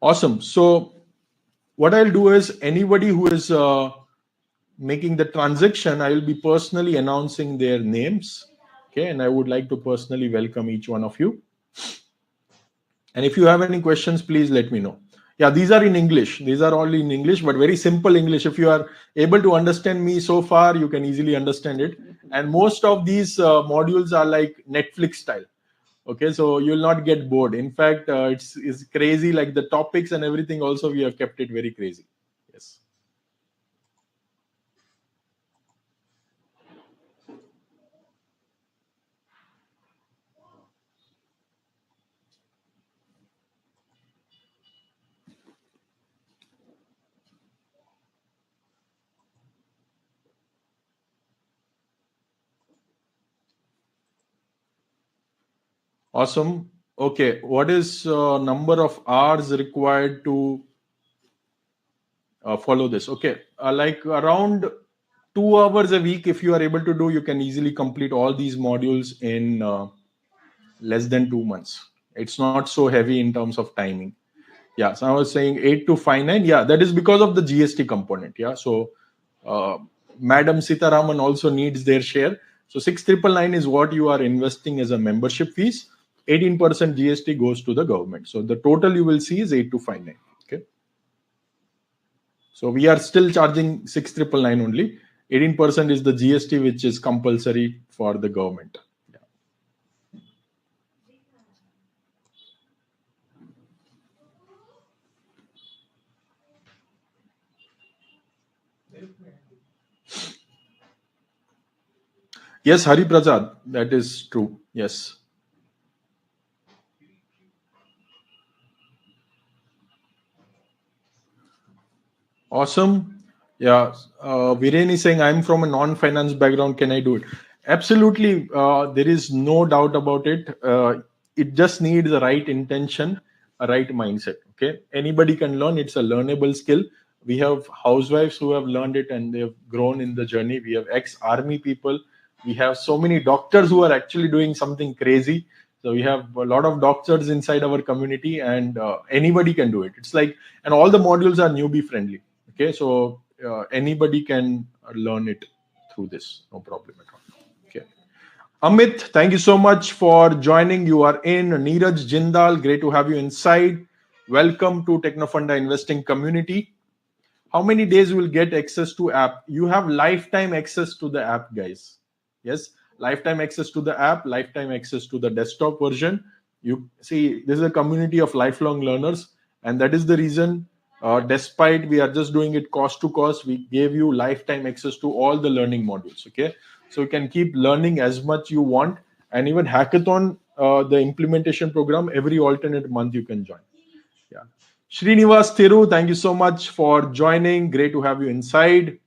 Awesome. So what I'll do is anybody who is making the transaction, I will be personally announcing their names. Okay. And I would like to personally welcome each one of you. And if you have any questions, please let me know. Yeah, these are in English. These are all in English, but very simple English. If you are able to understand me so far, you can easily understand it. And most of these modules are like Netflix style. Okay, so you'll not get bored. In fact, it's crazy. Like the topics and everything. Also, we have kept it very crazy. Yes. Awesome. Okay, what is number of hours required to follow this? Okay, like around 2 hours a week. If you are able to do, you can easily complete all these modules in less than 2 months. It's not so heavy in terms of timing. Yeah, so I was saying 8259. Yeah, that is because of the GST component. Yeah, so Madam Sitaraman also needs their share. So 6999 is what you are investing as a membership fees. 18% GST goes to the government. So the total you will see is 8259. Okay. So we are still charging 6999 only. 18% is the GST, which is compulsory for the government. Yes, Hari Prasad, that is true. Yes. Awesome. Yeah. Viren is saying, I'm from a non finance background. Can I do it? Absolutely. There is no doubt about it. It just needs the right intention, a right mindset. Okay. Anybody can learn. It's a learnable skill. We have housewives who have learned it and they have grown in the journey. We have ex army people. We have so many doctors who are actually doing something crazy. So we have a lot of doctors inside our community, and anybody can do it. It's like, and all the modules are newbie friendly. Okay, so anybody can learn it through this, no problem at all. Okay, Amit, thank you so much for joining. You are in. Neeraj Jindal, great to have you inside. Welcome to Technofunda Investing Community. How many days you will get access to app? You have lifetime access to the app, guys. Yes, lifetime access to the app, lifetime access to the desktop version. You see, this is a community of lifelong learners, and that is the reason, despite we are just doing it cost to cost, we gave you lifetime access to all the learning modules. Okay, so you can keep learning as much you want, and even hackathon, the implementation program, every alternate month you can join. Yeah. Srinivas Thiru, thank you so much for joining. Great to have you inside.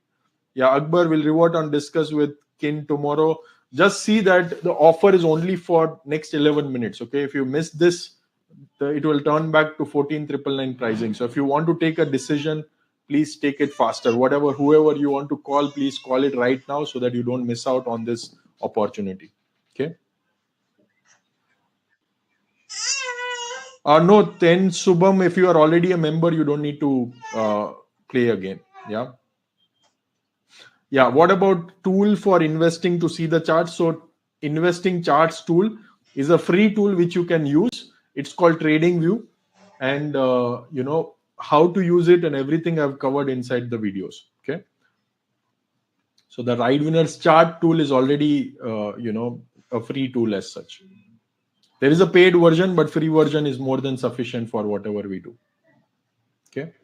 Yeah, Akbar will revert and discuss with Kin tomorrow. Just see that the offer is only for next 11 minutes. Okay, if you miss this, it will turn back to 14,999 pricing. So if you want to take a decision, please take it faster. Whoever you want to call, please call it right now so that you don't miss out on this opportunity. Okay. No, then Subham, if you are already a member, you don't need to play again. Yeah. Yeah. What about tool for investing to see the charts? So investing charts tool is a free tool which you can use. It's called Trading View, and how to use it and everything I've covered inside the videos. Okay. So the Ride Winners chart tool is already a free tool as such. There is a paid version, but free version is more than sufficient for whatever we do. Okay.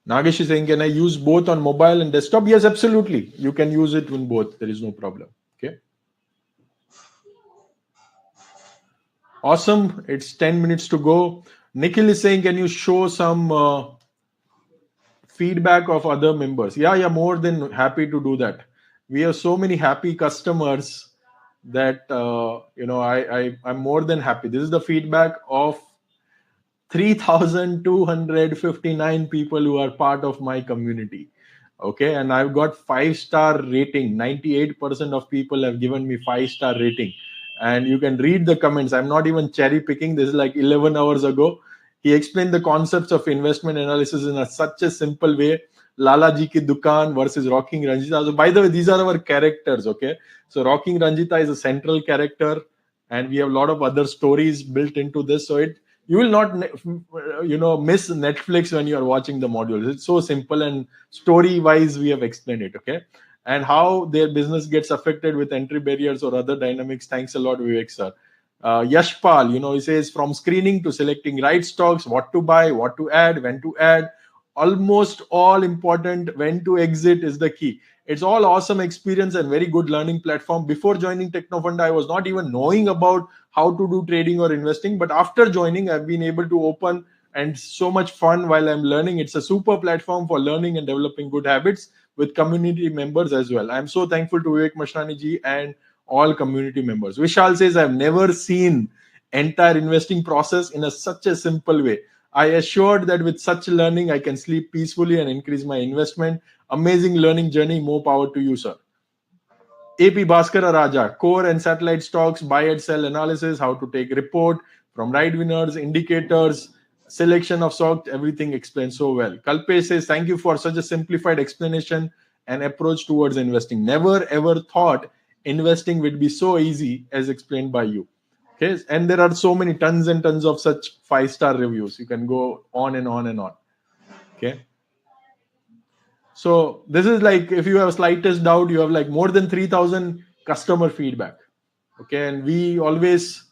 Nagesh is saying, can I use both on mobile and desktop? Yes, absolutely. You can use it in both. There is no problem. Okay. Awesome. It's 10 minutes to go. Nikhil is saying, can you show some feedback of other members? Yeah, more than happy to do that. We have so many happy customers that I'm more than happy. This is the feedback of 3,259 people who are part of my community. Okay, and I've got 5-star rating. 98% of people have given me 5-star rating. And you can read the comments. I'm not even cherry picking. This is like 11 hours ago. He explained the concepts of investment analysis in such a simple way. Lala Ji Ki Dukan versus Rocking Ranjita. So, by the way, these are our characters. Okay, so Rocking Ranjita is a central character, and we have a lot of other stories built into this. So you will not miss Netflix when you are watching the modules. It's so simple, and story wise we have explained it. Okay, and how their business gets affected with entry barriers or other dynamics. Thanks a lot, Vivek sir. Yashpal, he says from screening to selecting right stocks, what to buy, what to add, when to add, almost all important, when to exit is the key. It's all awesome experience and very good learning platform. Before joining Technofunda, I was not even knowing about how to do trading or investing, but after joining, I've been able to open, and so much fun while I'm learning. It's a super platform for learning and developing good habits with community members as well. I'm so thankful to Vivek Mashrani ji and all community members. Vishal says, I've never seen entire investing process in such a simple way. I assured that with such learning, I can sleep peacefully and increase my investment. Amazing learning journey. More power to you, sir. AP Bhaskara Raja, core and satellite stocks, buy and sell analysis, how to take report from right winners, indicators, selection of stocks, everything explained so well. Kalpesh says, thank you for such a simplified explanation and approach towards investing. Never ever thought investing would be so easy as explained by you. Okay, and there are so many tons and tons of such 5-star reviews. You can go on and on and on. Okay. So this is like, if you have slightest doubt, you have like more than 3,000 customer feedback. Okay, and we always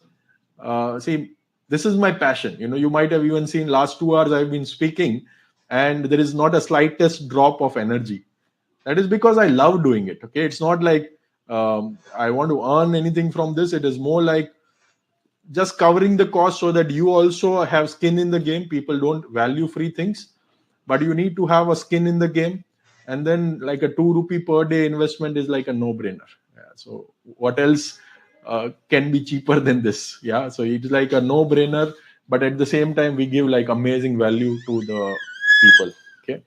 see, this is my passion. You might have even seen last 2 hours I've been speaking, and there is not a slightest drop of energy. That is because I love doing it. Okay, it's not like I want to earn anything from this. It is more like just covering the cost so that you also have skin in the game. People don't value free things, but you need to have a skin in the game. And then like a 2 rupee per day investment is like a no brainer. Yeah, so what else can be cheaper than this? Yeah, so it's like a no brainer, but at the same time we give like amazing value to the people. Okay,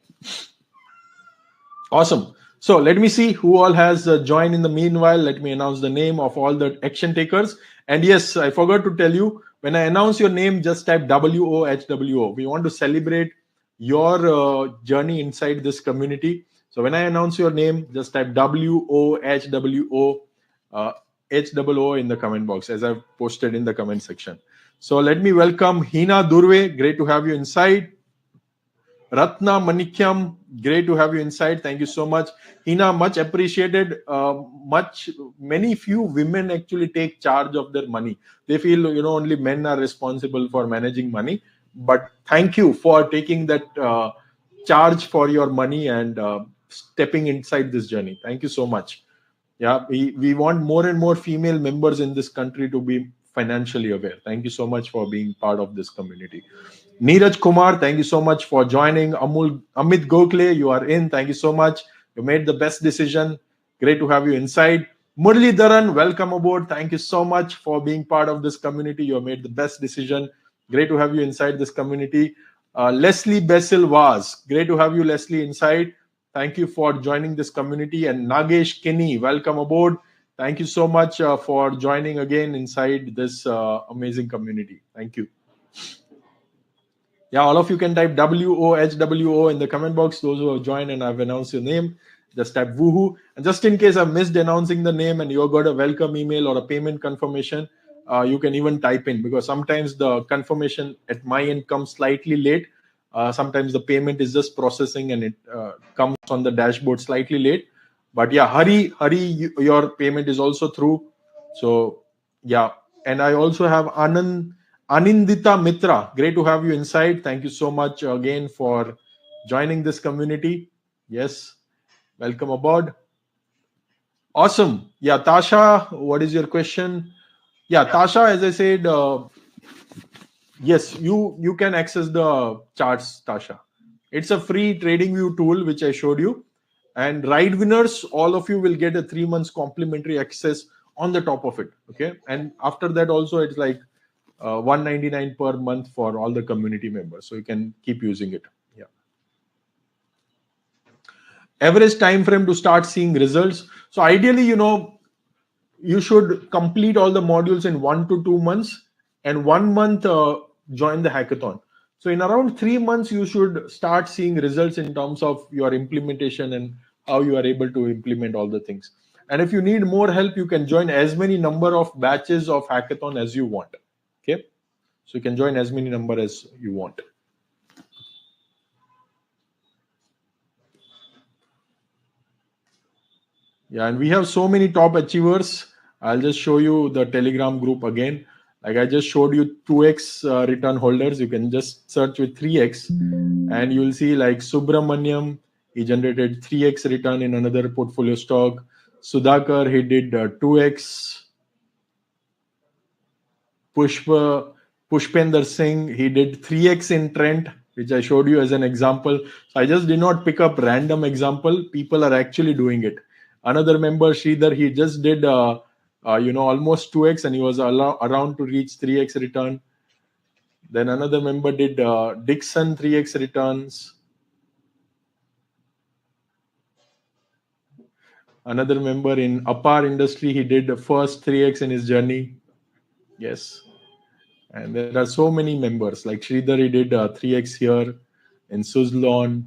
awesome. So let me see who all has joined in the meanwhile. Let me announce the name of all the action takers. And yes, I forgot to tell you, when I announce your name, just type WOHWO. We want to celebrate your journey inside this community. So when I announce your name, just type WOHWO, HOO in the comment box, as I've posted in the comment section. So let me welcome Hina Durve. Great to have you inside. Ratna Manikyam, great to have you inside. Thank you so much. Hina, much appreciated. Many few women actually take charge of their money. They feel, only men are responsible for managing money. But thank you for taking that charge for your money and stepping inside this journey. Thank you so much. Yeah, we want more and more female members in this country to be financially aware. Thank you so much for being part of this community. Neeraj Kumar, thank you so much for joining. Amit Gokhale, you are in. Thank you so much. You made the best decision. Great to have you inside. Murli Dharan, welcome aboard. Thank you so much for being part of this community. You have made the best decision. Great to have you inside this community. Leslie Bessel Vaz, great to have you, Leslie, inside. Thank you for joining this community. And Nagesh Kinney, welcome aboard. Thank you so much for joining again inside this amazing community. Thank you. Yeah, all of you can type WOHWO in the comment box. Those who have joined and I've announced your name, just type woohoo. And just in case I've missed announcing the name and you got a welcome email or a payment confirmation, you can even type in, because sometimes the confirmation at my end comes slightly late. Sometimes the payment is just processing and it comes on the dashboard slightly late. But yeah, hurry, your payment is also through. So yeah, and I also have Anindita Mitra, great to have you inside. Thank you so much again for joining this community. Yes, welcome aboard. Awesome. Yeah, Tasha, what is your question? Yeah, Tasha, as I said, yes, you can access the charts, Tasha. It's a free trading view tool which I showed you. And ride winners, all of you will get a 3 months complimentary access on the top of it. Okay. And after that also, it's like 199 per month for all the community members. So you can keep using it. Yeah. Average time frame to start seeing results. So ideally, you should complete all the modules in 1 to 2 months, and 1 month join the hackathon. So in around 3 months, you should start seeing results in terms of your implementation and how you are able to implement all the things. And if you need more help, you can join as many number of batches of hackathon as you want. Okay, so you can join as many number as you want. Yeah, and we have so many top achievers. I'll just show you the Telegram group again. Like I just showed you 2x return holders. You can just search with 3x, and you'll see like Subramaniam, he generated 3x return in another portfolio stock. Sudhakar, he did 2x. Pushpender Singh, he did 3x in Trent, which I showed you as an example. So I just did not pick up random example. People are actually doing it. Another member, Sridhar, he just did almost 2x, and he was around to reach 3x return. Then another member did Dixon 3x returns. Another member in Apar industry, he did the first 3x in his journey. Yes. And there are so many members. Like Sridhar, he did 3x here in Suzlon,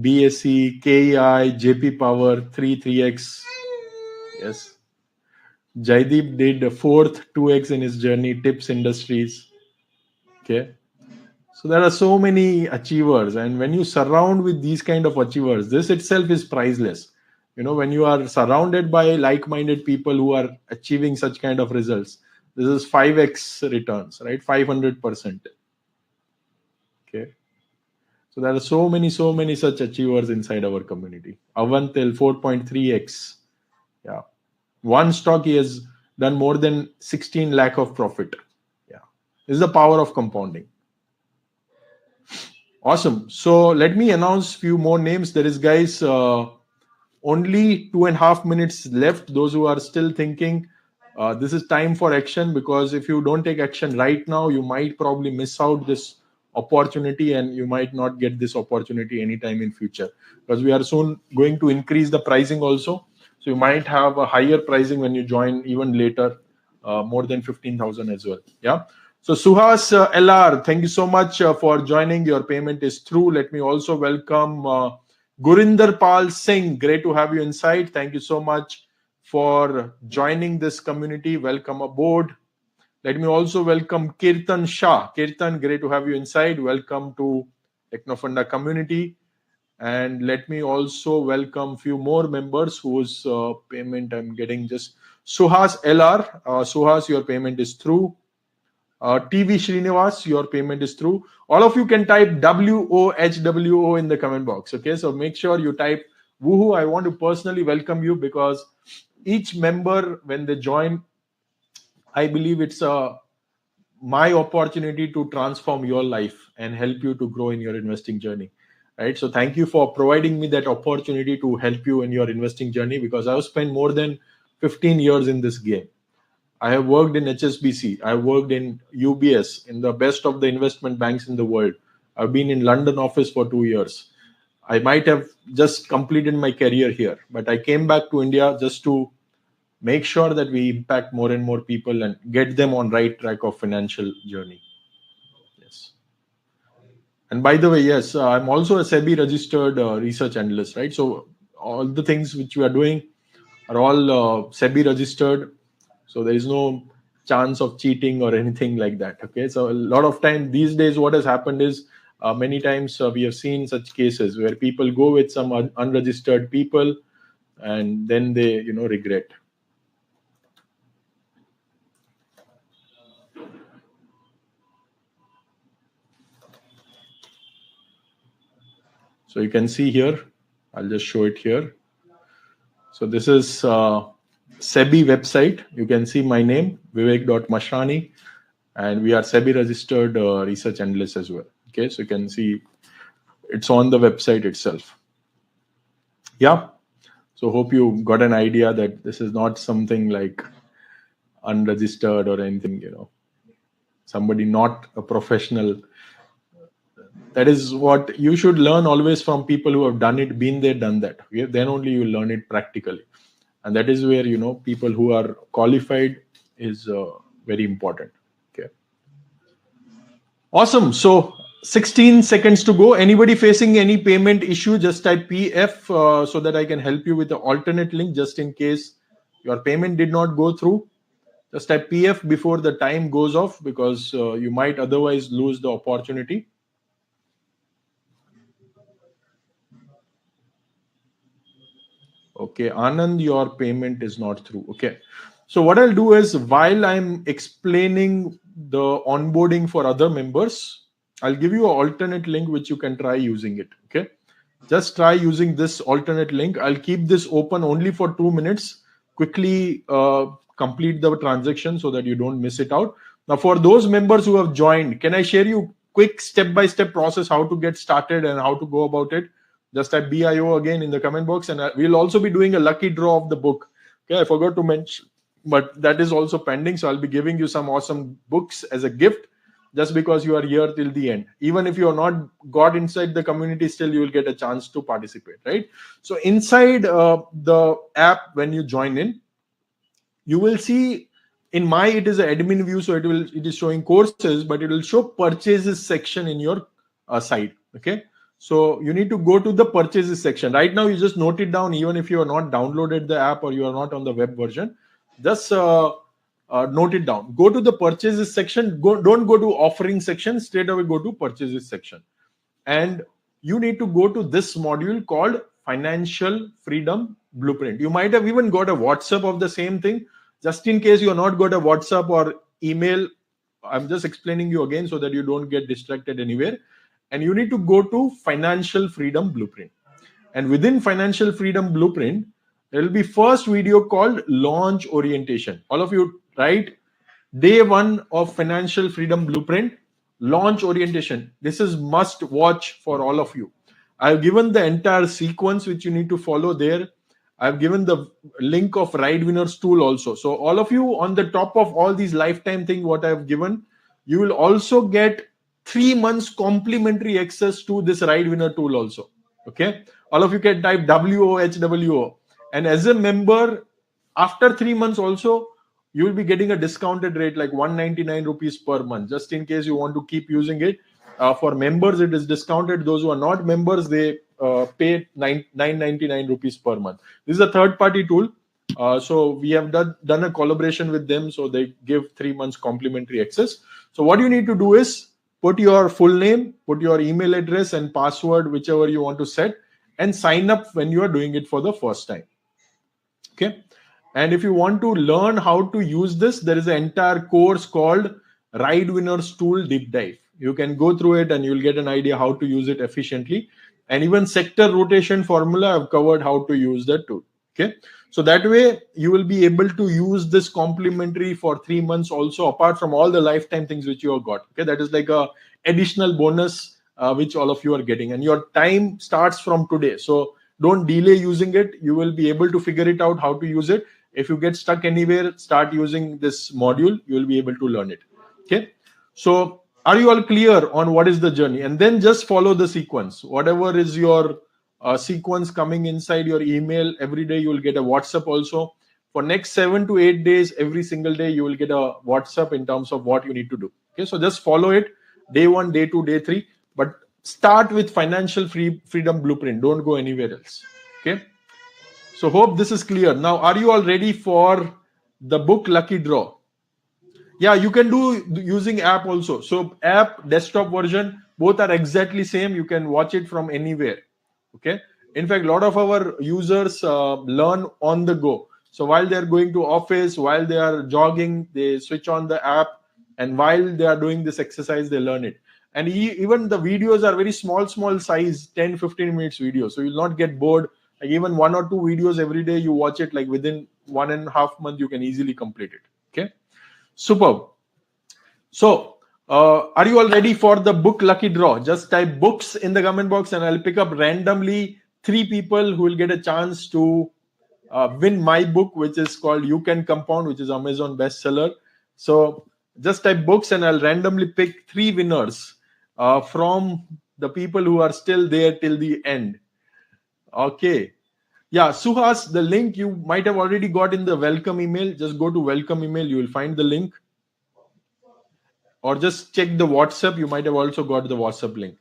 BSC, KEI, JP Power, 3x. Yes. Jaideep did a fourth 2x in his journey, Tips Industries. Okay. So there are so many achievers. And when you surround with these kind of achievers, this itself is priceless. When you are surrounded by like-minded people who are achieving such kind of results, this is 5x returns, right? 500%. Okay. So there are so many such achievers inside our community. Avantil 4.3x. Yeah. One stock, he has done more than 16 lakh of profit. Yeah. This is the power of compounding. Awesome. So let me announce few more names. There is, guys, only 2.5 minutes left. Those who are still thinking, this is time for action, because if you don't take action right now, you might probably miss out this opportunity, and you might not get this opportunity anytime in future, because we are soon going to increase the pricing also. So you might have a higher pricing when you join even later, more than 15,000 as well. Yeah. So Suhas LR, thank you so much for joining. Your payment is through. Let me also welcome Gurinder Pal Singh. Great to have you inside. Thank you so much for joining this community. Welcome aboard. Let me also welcome Kirtan Shah. Kirtan, great to have you inside. Welcome to Technofunda community. And let me also welcome few more members whose payment I'm getting. Just Suhas LR. Suhas, your payment is through. TV Srinivas, your payment is through. All of you can type WOHWO in the comment box. Okay, so make sure you type woohoo. I want to personally welcome you, because each member, when they join, I believe it's my opportunity to transform your life and help you to grow in your investing journey. Right. So thank you for providing me that opportunity to help you in your investing journey, because I've spent more than 15 years in this game. I have worked in HSBC. I worked in UBS, in the best of the investment banks in the world. I've been in London office for 2 years. I might have just completed my career here, but I came back to India just to make sure that we impact more and more people and get them on right track of financial journey. Yes. And by the way, yes, I'm also a SEBI registered research analyst, right? So all the things which we are doing are all SEBI registered. So there is no chance of cheating or anything like that. Okay. So a lot of time these days, what has happened is many times we have seen such cases where people go with some unregistered people, and then they, regret. So you can see here, I'll just show it here. So this is SEBI website. You can see my name, Vivek.Mashrani, and we are SEBI registered research analysts as well. Okay, so you can see it's on the website itself. Yeah. So hope you got an idea that this is not something like unregistered or anything, somebody not a professional. That is what you should learn always from people who have done it, been there, done that. Okay? Then only you learn it practically. And that is where, people who are qualified is very important. Okay. Awesome. So 16 seconds to go. Anybody facing any payment issue, just type PF so that I can help you with the alternate link just in case your payment did not go through. Just type PF before the time goes off because you might otherwise lose the opportunity. Okay, Anand, your payment is not through. Okay. So what I'll do is while I'm explaining the onboarding for other members, I'll give you an alternate link which you can try using it. Okay. Just try using this alternate link. I'll keep this open only for 2 minutes. Quickly complete the transaction so that you don't miss it out. Now, for those members who have joined, can I share you quick step-by-step process how to get started and how to go about it? Just type BIO again in the comment box, and we'll also be doing a lucky draw of the book. Okay, I forgot to mention, but that is also pending. So I'll be giving you some awesome books as a gift just because you are here till the end. Even if you are not got inside the community, still you will get a chance to participate, right? So inside the app, when you join in, you will see in my, it is an admin view, so it is showing courses, but it will show purchases section in your side. Okay. So you need to go to the purchases section. Right now, you just note it down, even if you are not downloaded the app or you are not on the web version, just note it down. Go to the purchases section. Don't go to offering section. Straight away go to purchases section. And you need to go to this module called Financial Freedom Blueprint. You might have even got a WhatsApp of the same thing. Just in case you are not got a WhatsApp or email, I'm just explaining you again so that you don't get distracted anywhere. And you need to go to Financial Freedom Blueprint. And within Financial Freedom Blueprint, there will be first video called Launch Orientation. All of you, right? Day 1 of Financial Freedom Blueprint, Launch Orientation. This is must watch for all of you. I've given the entire sequence which you need to follow there. I've given the link of Ride Winners tool also. So all of you, on the top of all these lifetime things what I've given, you will also get 3 months complimentary access to this Ride Winner tool also. Okay. All of you can type WOHWO. And as a member, after 3 months also, you will be getting a discounted rate like 199 rupees per month, just in case you want to keep using it. For members, it is discounted. Those who are not members, they pay 999 rupees per month. This is a third-party tool. So we have done a collaboration with them. So they give 3 months complimentary access. So what you need to do is put your full name, put your email address and password, whichever you want to set, and sign up when you are doing it for the first time. Okay. And if you want to learn how to use this, there is an entire course called Ride Winners Tool Deep Dive. You can go through it and you'll get an idea how to use it efficiently. And even sector rotation formula, I've covered how to use that tool. Okay. So that way you will be able to use this complimentary for 3 months also, apart from all the lifetime things which you have got. Okay. That is like a additional bonus which all of you are getting. And your time starts from today. So don't delay using it. You will be able to figure it out how to use it. If you get stuck anywhere, start using this module. You will be able to learn it. Okay. So are you all clear on what is the journey? And then just follow the sequence. Whatever is your sequence coming inside your email, every day you will get a WhatsApp also. For next 7 to 8 days, every single day, you will get a WhatsApp in terms of what you need to do. Okay. So just follow it. Day 1, day 2, day 3. But start with Financial Freedom Blueprint. Don't go anywhere else. Okay. So hope this is clear. Now, are you all ready for the book lucky draw? Yeah, you can do using app also. So app, desktop version, both are exactly same. You can watch it from anywhere. Okay. In fact, a lot of our users learn on the go. So while they're going to office, while they are jogging, they switch on the app. And while they are doing this exercise, they learn it. And even the videos are very small size, 10, 15 minutes videos. So you'll not get bored. Like even 1 or 2 videos every day, you watch it, like within 1.5 months, you can easily complete it. Okay. Superb. So, are you all ready for the book lucky draw? Just type books in the comment box and I'll pick up randomly 3 people who will get a chance to win my book, which is called You Can Compound, which is Amazon bestseller. So just type books and I'll randomly pick 3 winners from the people who are still there till the end. Okay. Yeah, Suhas, the link you might have already got in the welcome email. Just go to welcome email, you will find the link. Or just check the WhatsApp. You might have also got the WhatsApp link.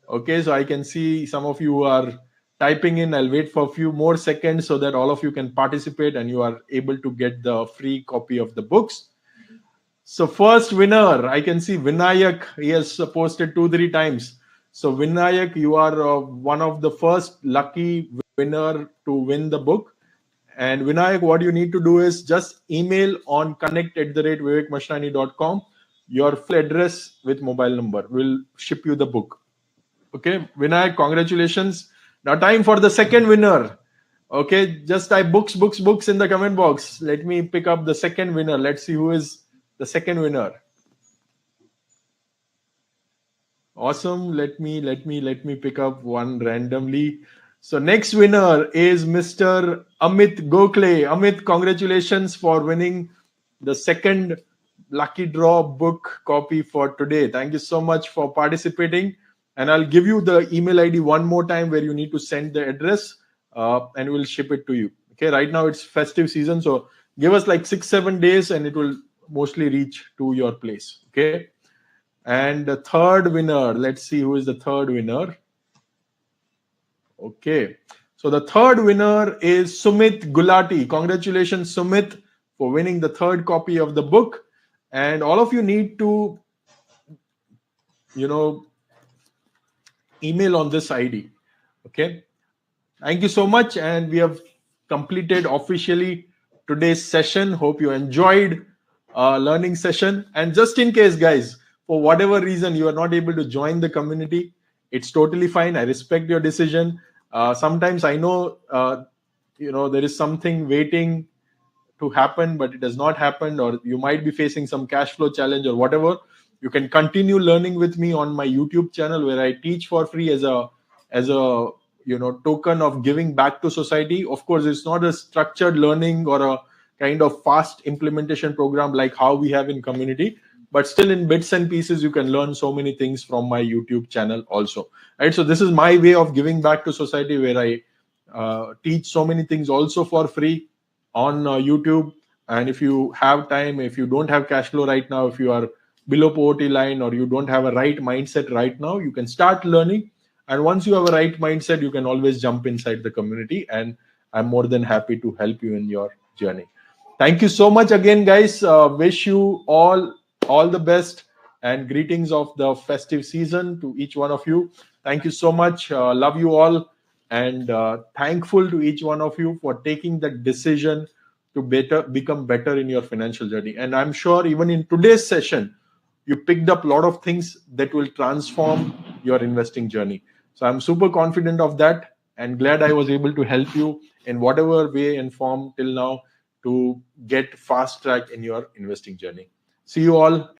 Okay, so I can see some of you are typing in. I'll wait for a few more seconds so that all of you can participate and you are able to get the free copy of the books. So first winner, I can see Vinayak. He has posted 2-3 times. So Vinayak, you are one of the first lucky winner to win the book. And Vinayak, what you need to do is just email on connect@vivekmashrani.com your full address with mobile number. We'll ship you the book. Okay, Vinayak, congratulations. Now time for the second winner. Okay, just type books, books, books in the comment box. Let me pick up the second winner. Let's see who is the second winner. Awesome. Let me pick up one randomly. So next winner is Mr. Amit Gokhale. Amit, congratulations for winning the second lucky draw book copy for today. Thank you so much for participating. And I'll give you the email ID one more time where you need to send the address and we'll ship it to you. Okay, right now it's festive season. So give us like 6-7 days and it will mostly reach to your place. Okay. And the third winner, let's see who is the third winner. Okay. So the third winner is Sumit Gulati. Congratulations, Sumit, for winning the third copy of the book. And all of you need to, email on this ID. Okay. Thank you so much. And we have completed officially today's session. Hope you enjoyed learning session. And just in case, guys, for whatever reason you are not able to join the community, it's totally fine. I respect your decision. Sometimes I know, there is something waiting to happen, but it has not happened, or you might be facing some cash flow challenge or whatever. You can continue learning with me on my YouTube channel where I teach for free as a token of giving back to society. Of course, it's not a structured learning or a kind of fast implementation program like how we have in community, but still in bits and pieces you can learn so many things from my YouTube channel also, right? So this is my way of giving back to society where I teach so many things also for free on YouTube. And if you have time, if you don't have cash flow right now, if you are below poverty line or you don't have a right mindset right now, you can start learning. And once you have a right mindset, you can always jump inside the community. And I'm more than happy to help you in your journey. Thank you so much again, guys. Wish you all the best and greetings of the festive season to each one of you. Thank you so much. Love you all. And thankful to each one of you for taking that decision to become better in your financial journey. And I'm sure even in today's session, you picked up a lot of things that will transform your investing journey. So I'm super confident of that and glad I was able to help you in whatever way and form till now to get fast track in your investing journey. See you all.